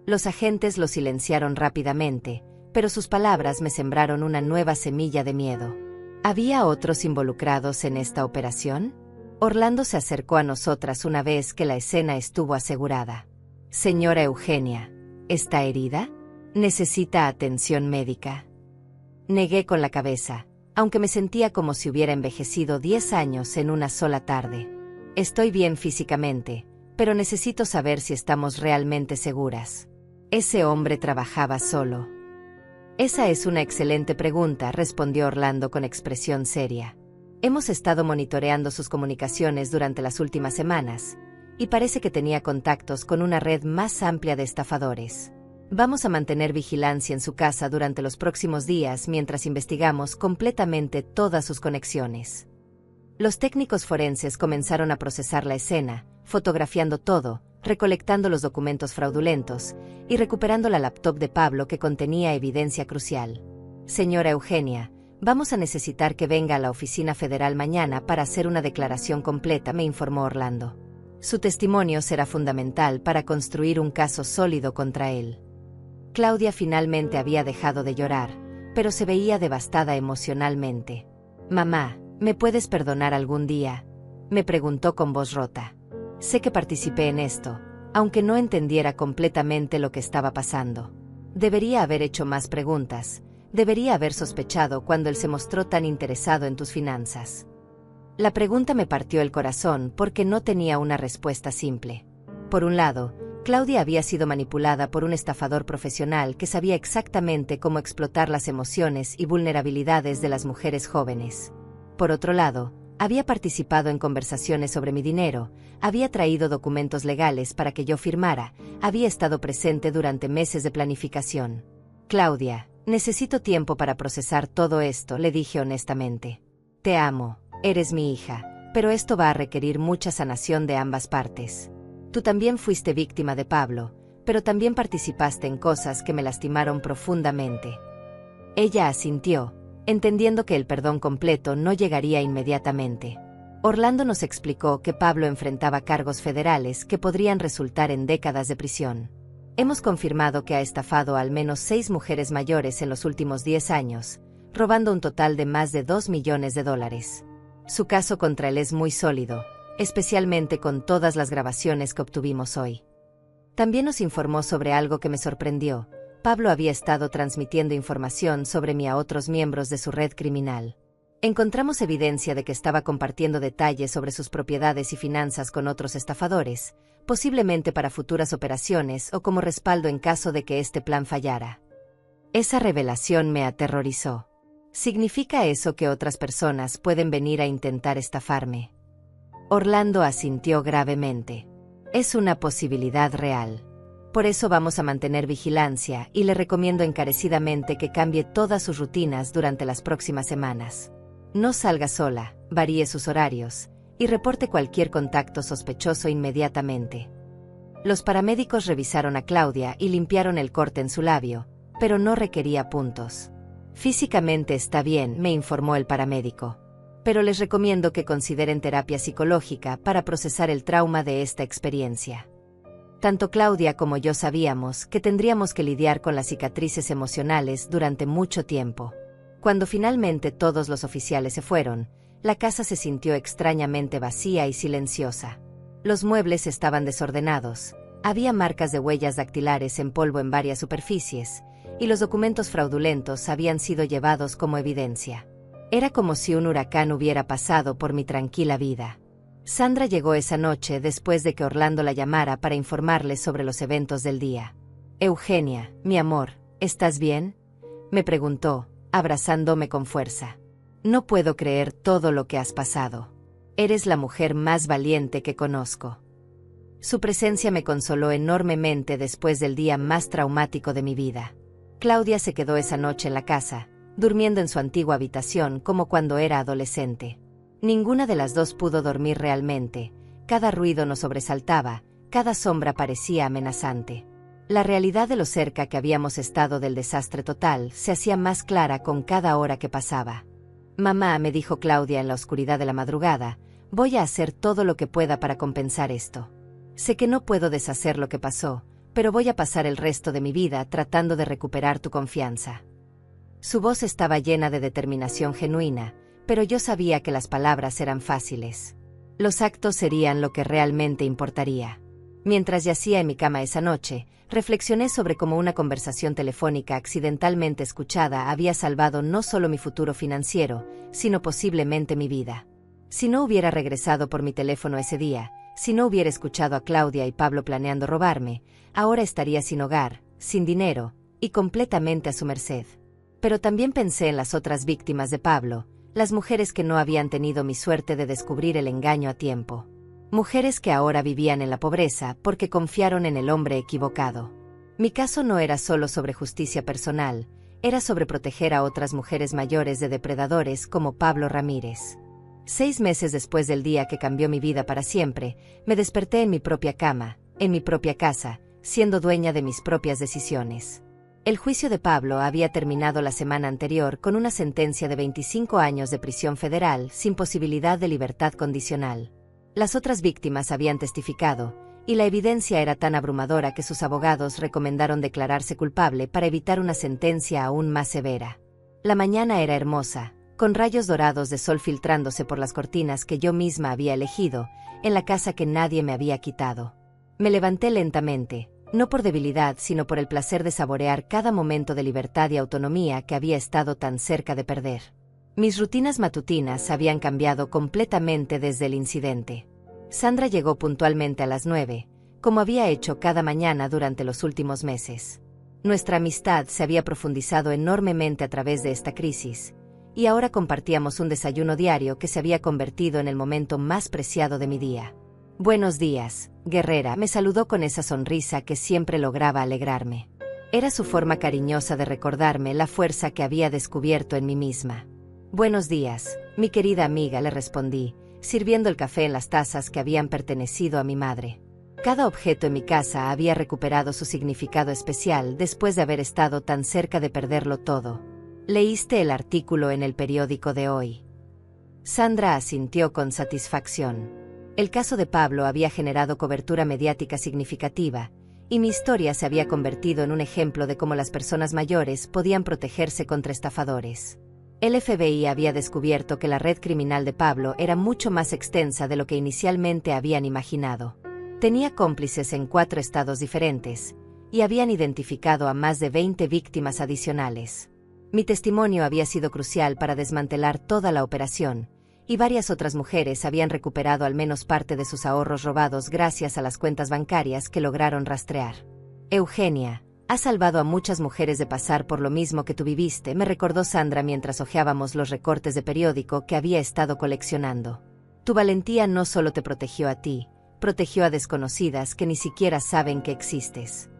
Los agentes lo silenciaron rápidamente, pero sus palabras me sembraron una nueva semilla de miedo. ¿Había otros involucrados en esta operación? Orlando se acercó a nosotras una vez que la escena estuvo asegurada. «Señora Eugenia, ¿está herida? ¿Necesita atención médica?». Negué con la cabeza, aunque me sentía como si hubiera envejecido 10 años en una sola tarde. «Estoy bien físicamente, pero necesito saber si estamos realmente seguras. ¿Ese hombre trabajaba solo?». «Esa es una excelente pregunta», respondió Orlando con expresión seria. «Hemos estado monitoreando sus comunicaciones durante las últimas semanas, y parece que tenía contactos con una red más amplia de estafadores. Vamos a mantener vigilancia en su casa durante los próximos días mientras investigamos completamente todas sus conexiones». Los técnicos forenses comenzaron a procesar la escena, fotografiando todo, recolectando los documentos fraudulentos y recuperando la laptop de Pablo que contenía evidencia crucial. «Señora Eugenia, vamos a necesitar que venga a la oficina federal mañana para hacer una declaración completa», me informó Orlando. «Su testimonio será fundamental para construir un caso sólido contra él». Claudia finalmente había dejado de llorar, pero se veía devastada emocionalmente. «Mamá, ¿me puedes perdonar algún día?», me preguntó con voz rota. «Sé que participé en esto, aunque no entendiera completamente lo que estaba pasando. Debería haber hecho más preguntas, Debería haber sospechado cuando él se mostró tan interesado en tus finanzas. La pregunta me partió el corazón porque no tenía una respuesta simple. Por un lado, Claudia había sido manipulada por un estafador profesional que sabía exactamente cómo explotar las emociones y vulnerabilidades de las mujeres jóvenes. Por otro lado, había participado en conversaciones sobre mi dinero, había traído documentos legales para que yo firmara, había estado presente durante meses de planificación. Claudia, necesito tiempo para procesar todo esto, le dije honestamente. Te amo, eres mi hija, pero esto va a requerir mucha sanación de ambas partes. Tú también fuiste víctima de Pablo, pero también participaste en cosas que me lastimaron profundamente. Ella asintió, entendiendo que el perdón completo no llegaría inmediatamente. Orlando nos explicó que Pablo enfrentaba cargos federales que podrían resultar en décadas de prisión. Hemos confirmado que ha estafado a al menos 6 mujeres mayores en los últimos 10 años, robando un total de más de $2 millones. Su caso contra él es muy sólido, especialmente con todas las grabaciones que obtuvimos hoy. También nos informó sobre algo que me sorprendió. Pablo había estado transmitiendo información sobre mí a otros miembros de su red criminal. Encontramos evidencia de que estaba compartiendo detalles sobre sus propiedades y finanzas con otros estafadores, posiblemente para futuras operaciones o como respaldo en caso de que este plan fallara. Esa revelación me aterrorizó. ¿Significa eso que otras personas pueden venir a intentar estafarme? Orlando asintió gravemente. Es una posibilidad real. Por eso vamos a mantener vigilancia y le recomiendo encarecidamente que cambie todas sus rutinas durante las próximas semanas. No salga sola, varíe sus horarios y reporte cualquier contacto sospechoso inmediatamente. Los paramédicos revisaron a Claudia y limpiaron el corte en su labio, pero no requería puntos. Físicamente está bien, me informó el paramédico, pero les recomiendo que consideren terapia psicológica para procesar el trauma de esta experiencia. Tanto Claudia como yo sabíamos que tendríamos que lidiar con las cicatrices emocionales durante mucho tiempo. Cuando finalmente todos los oficiales se fueron, la casa se sintió extrañamente vacía y silenciosa. Los muebles estaban desordenados, había marcas de huellas dactilares en polvo en varias superficies, y los documentos fraudulentos habían sido llevados como evidencia. Era como si un huracán hubiera pasado por mi tranquila vida. Sandra llegó esa noche después de que Orlando la llamara para informarle sobre los eventos del día. «Eugenia, mi amor, ¿estás bien?», me preguntó, abrazándome con fuerza. «No puedo creer todo lo que has pasado. Eres la mujer más valiente que conozco». Su presencia me consoló enormemente después del día más traumático de mi vida. Claudia se quedó esa noche en la casa, durmiendo en su antigua habitación como cuando era adolescente. Ninguna de las dos pudo dormir realmente, cada ruido nos sobresaltaba, cada sombra parecía amenazante. La realidad de lo cerca que habíamos estado del desastre total se hacía más clara con cada hora que pasaba. «Mamá», me dijo Claudia en la oscuridad de la madrugada, «voy a hacer todo lo que pueda para compensar esto. Sé que no puedo deshacer lo que pasó, pero voy a pasar el resto de mi vida tratando de recuperar tu confianza». Su voz estaba llena de determinación genuina, pero yo sabía que las palabras eran fáciles. Los actos serían lo que realmente importaría. Mientras yacía en mi cama esa noche, reflexioné sobre cómo una conversación telefónica accidentalmente escuchada había salvado no solo mi futuro financiero, sino posiblemente mi vida. Si no hubiera regresado por mi teléfono ese día, si no hubiera escuchado a Claudia y Pablo planeando robarme, ahora estaría sin hogar, sin dinero, y completamente a su merced. Pero también pensé en las otras víctimas de Pablo, las mujeres que no habían tenido mi suerte de descubrir el engaño a tiempo. Mujeres que ahora vivían en la pobreza porque confiaron en el hombre equivocado. Mi caso no era solo sobre justicia personal, era sobre proteger a otras mujeres mayores de depredadores como Pablo Ramírez. 6 meses después del día que cambió mi vida para siempre, me desperté en mi propia cama, en mi propia casa, siendo dueña de mis propias decisiones. El juicio de Pablo había terminado la semana anterior con una sentencia de 25 años de prisión federal sin posibilidad de libertad condicional. Las otras víctimas habían testificado, y la evidencia era tan abrumadora que sus abogados recomendaron declararse culpable para evitar una sentencia aún más severa. La mañana era hermosa, con rayos dorados de sol filtrándose por las cortinas que yo misma había elegido, en la casa que nadie me había quitado. Me levanté lentamente, no por debilidad, sino por el placer de saborear cada momento de libertad y autonomía que había estado tan cerca de perder. Mis rutinas matutinas habían cambiado completamente desde el incidente. Sandra llegó puntualmente a las 9, como había hecho cada mañana durante los últimos meses. Nuestra amistad se había profundizado enormemente a través de esta crisis, y ahora compartíamos un desayuno diario que se había convertido en el momento más preciado de mi día. «Buenos días, guerrera», me saludó con esa sonrisa que siempre lograba alegrarme. Era su forma cariñosa de recordarme la fuerza que había descubierto en mí misma. «Buenos días, mi querida amiga», le respondí, sirviendo el café en las tazas que habían pertenecido a mi madre. Cada objeto en mi casa había recuperado su significado especial después de haber estado tan cerca de perderlo todo. «¿Leíste el artículo en el periódico de hoy?». Sandra asintió con satisfacción. El caso de Pablo había generado cobertura mediática significativa, y mi historia se había convertido en un ejemplo de cómo las personas mayores podían protegerse contra estafadores. El FBI había descubierto que la red criminal de Pablo era mucho más extensa de lo que inicialmente habían imaginado. Tenía cómplices en 4 estados diferentes, y habían identificado a más de 20 víctimas adicionales. Mi testimonio había sido crucial para desmantelar toda la operación, y varias otras mujeres habían recuperado al menos parte de sus ahorros robados gracias a las cuentas bancarias que lograron rastrear. «Eugenia, has salvado a muchas mujeres de pasar por lo mismo que tú viviste», me recordó Sandra mientras hojeábamos los recortes de periódico que había estado coleccionando. «Tu valentía no solo te protegió a ti, protegió a desconocidas que ni siquiera saben que existes».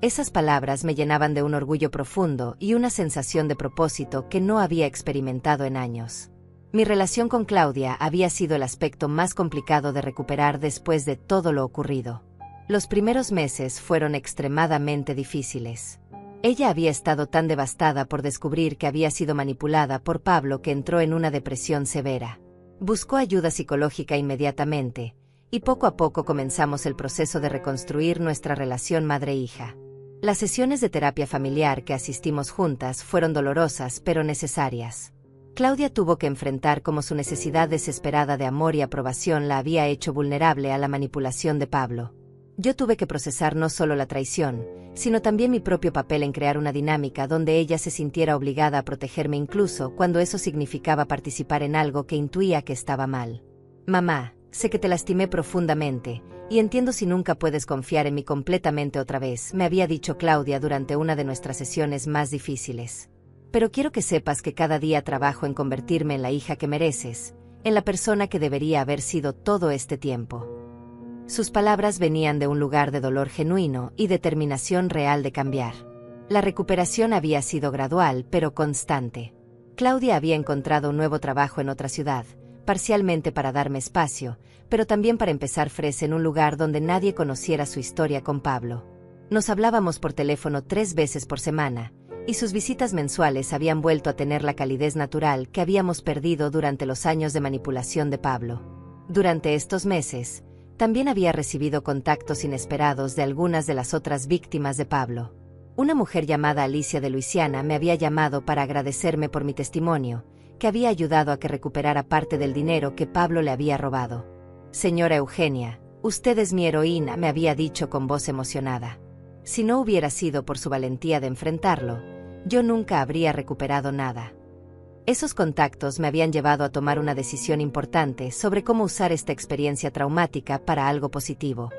Esas palabras me llenaban de un orgullo profundo y una sensación de propósito que no había experimentado en años. Mi relación con Claudia había sido el aspecto más complicado de recuperar después de todo lo ocurrido. Los primeros meses fueron extremadamente difíciles. Ella había estado tan devastada por descubrir que había sido manipulada por Pablo que entró en una depresión severa. Buscó ayuda psicológica inmediatamente, y poco a poco comenzamos el proceso de reconstruir nuestra relación madre-hija. Las sesiones de terapia familiar que asistimos juntas fueron dolorosas pero necesarias. Claudia tuvo que enfrentar cómo su necesidad desesperada de amor y aprobación la había hecho vulnerable a la manipulación de Pablo. Yo tuve que procesar no solo la traición, sino también mi propio papel en crear una dinámica donde ella se sintiera obligada a protegerme incluso cuando eso significaba participar en algo que intuía que estaba mal. «Mamá, sé que te lastimé profundamente, y entiendo si nunca puedes confiar en mí completamente otra vez», me había dicho Claudia durante una de nuestras sesiones más difíciles. «Pero quiero que sepas que cada día trabajo en convertirme en la hija que mereces, en la persona que debería haber sido todo este tiempo». Sus palabras venían de un lugar de dolor genuino y determinación real de cambiar. La recuperación había sido gradual pero constante. Claudia había encontrado un nuevo trabajo en otra ciudad, parcialmente para darme espacio, pero también para empezar fresh en un lugar donde nadie conociera su historia con Pablo. Nos hablábamos por teléfono 3 veces por semana, y sus visitas mensuales habían vuelto a tener la calidez natural que habíamos perdido durante los años de manipulación de Pablo. Durante estos meses, también había recibido contactos inesperados de algunas de las otras víctimas de Pablo. Una mujer llamada Alicia de Luisiana me había llamado para agradecerme por mi testimonio, que había ayudado a que recuperara parte del dinero que Pablo le había robado. «Señora Eugenia, usted es mi heroína», me había dicho con voz emocionada. Si no hubiera sido por su valentía de enfrentarlo, yo nunca habría recuperado nada. Esos contactos me habían llevado a tomar una decisión importante sobre cómo usar esta experiencia traumática para algo positivo.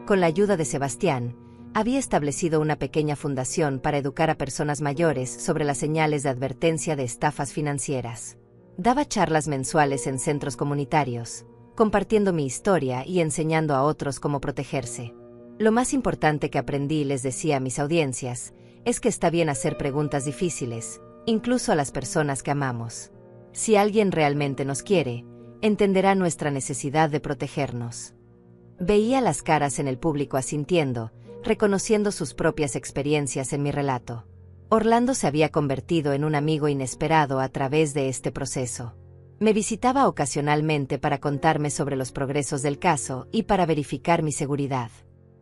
Con la ayuda de Sebastián, había establecido una pequeña fundación para educar a personas mayores sobre las señales de advertencia de estafas financieras. Daba charlas mensuales en centros comunitarios, compartiendo mi historia y enseñando a otros cómo protegerse. Lo más importante que aprendí, les decía a mis audiencias, es que está bien hacer preguntas difíciles, incluso a las personas que amamos. Si alguien realmente nos quiere, entenderá nuestra necesidad de protegernos. Veía las caras en el público asintiendo, reconociendo sus propias experiencias en mi relato. Orlando se había convertido en un amigo inesperado a través de este proceso. Me visitaba ocasionalmente para contarme sobre los progresos del caso y para verificar mi seguridad.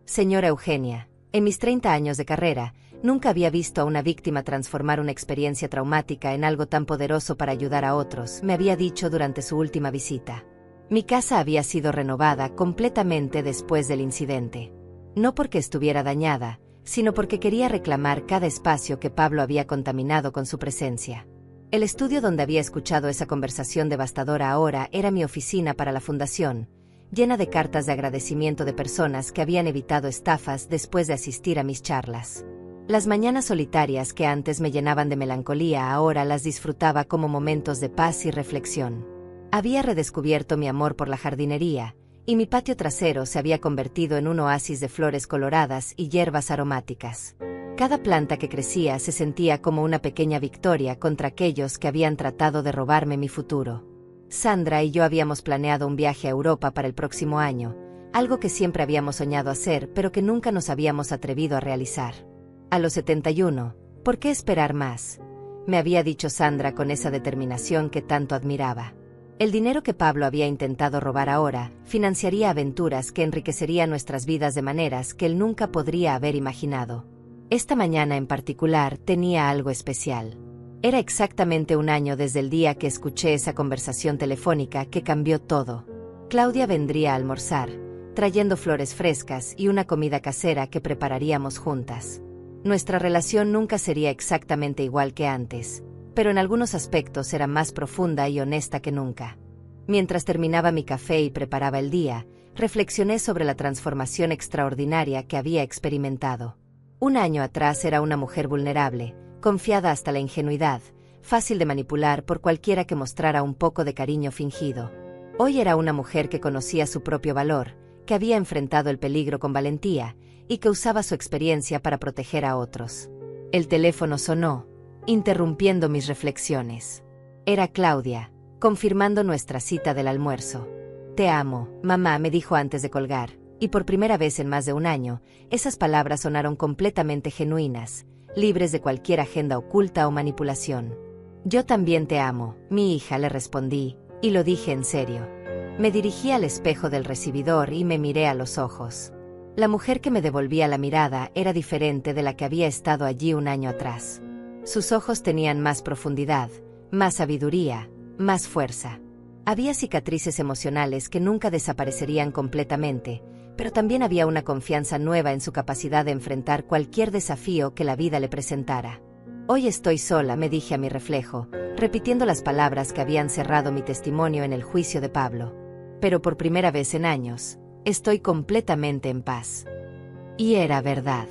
«Señora Eugenia, en mis 30 años de carrera, nunca había visto a una víctima transformar una experiencia traumática en algo tan poderoso para ayudar a otros», me había dicho durante su última visita. Mi casa había sido renovada completamente después del incidente. No porque estuviera dañada, sino porque quería reclamar cada espacio que Pablo había contaminado con su presencia. El estudio donde había escuchado esa conversación devastadora ahora era mi oficina para la fundación, llena de cartas de agradecimiento de personas que habían evitado estafas después de asistir a mis charlas. Las mañanas solitarias que antes me llenaban de melancolía ahora las disfrutaba como momentos de paz y reflexión. Había redescubierto mi amor por la jardinería, y mi patio trasero se había convertido en un oasis de flores coloradas y hierbas aromáticas. Cada planta que crecía se sentía como una pequeña victoria contra aquellos que habían tratado de robarme mi futuro. Sandra y yo habíamos planeado un viaje a Europa para el próximo año, algo que siempre habíamos soñado hacer pero que nunca nos habíamos atrevido a realizar. A los 71, ¿por qué esperar más?, me había dicho Sandra con esa determinación que tanto admiraba. El dinero que Pablo había intentado robar ahora financiaría aventuras que enriquecerían nuestras vidas de maneras que él nunca podría haber imaginado. Esta mañana en particular tenía algo especial. Era exactamente un año desde el día que escuché esa conversación telefónica que cambió todo. Claudia vendría a almorzar, trayendo flores frescas y una comida casera que prepararíamos juntas. Nuestra relación nunca sería exactamente igual que antes, pero en algunos aspectos era más profunda y honesta que nunca. Mientras terminaba mi café y preparaba el día, reflexioné sobre la transformación extraordinaria que había experimentado. Un año atrás era una mujer vulnerable, confiada hasta la ingenuidad, fácil de manipular por cualquiera que mostrara un poco de cariño fingido. Hoy era una mujer que conocía su propio valor, que había enfrentado el peligro con valentía y que usaba su experiencia para proteger a otros. El teléfono sonó, interrumpiendo mis reflexiones. Era Claudia, confirmando nuestra cita del almuerzo. «Te amo, mamá», me dijo antes de colgar. Y por primera vez en más de un año, esas palabras sonaron completamente genuinas, libres de cualquier agenda oculta o manipulación. «Yo también te amo, mi hija», le respondí, y lo dije en serio. Me dirigí al espejo del recibidor y me miré a los ojos. La mujer que me devolvía la mirada era diferente de la que había estado allí un año atrás. Sus ojos tenían más profundidad, más sabiduría, más fuerza. Había cicatrices emocionales que nunca desaparecerían completamente, pero también había una confianza nueva en su capacidad de enfrentar cualquier desafío que la vida le presentara. «Hoy estoy sola», me dije a mi reflejo, repitiendo las palabras que habían cerrado mi testimonio en el juicio de Pablo. «Pero por primera vez en años, estoy completamente en paz». Y era verdad.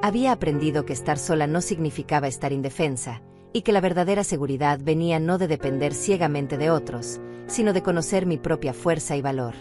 Había aprendido que estar sola no significaba estar indefensa, y que la verdadera seguridad venía no de depender ciegamente de otros, sino de conocer mi propia fuerza y valor.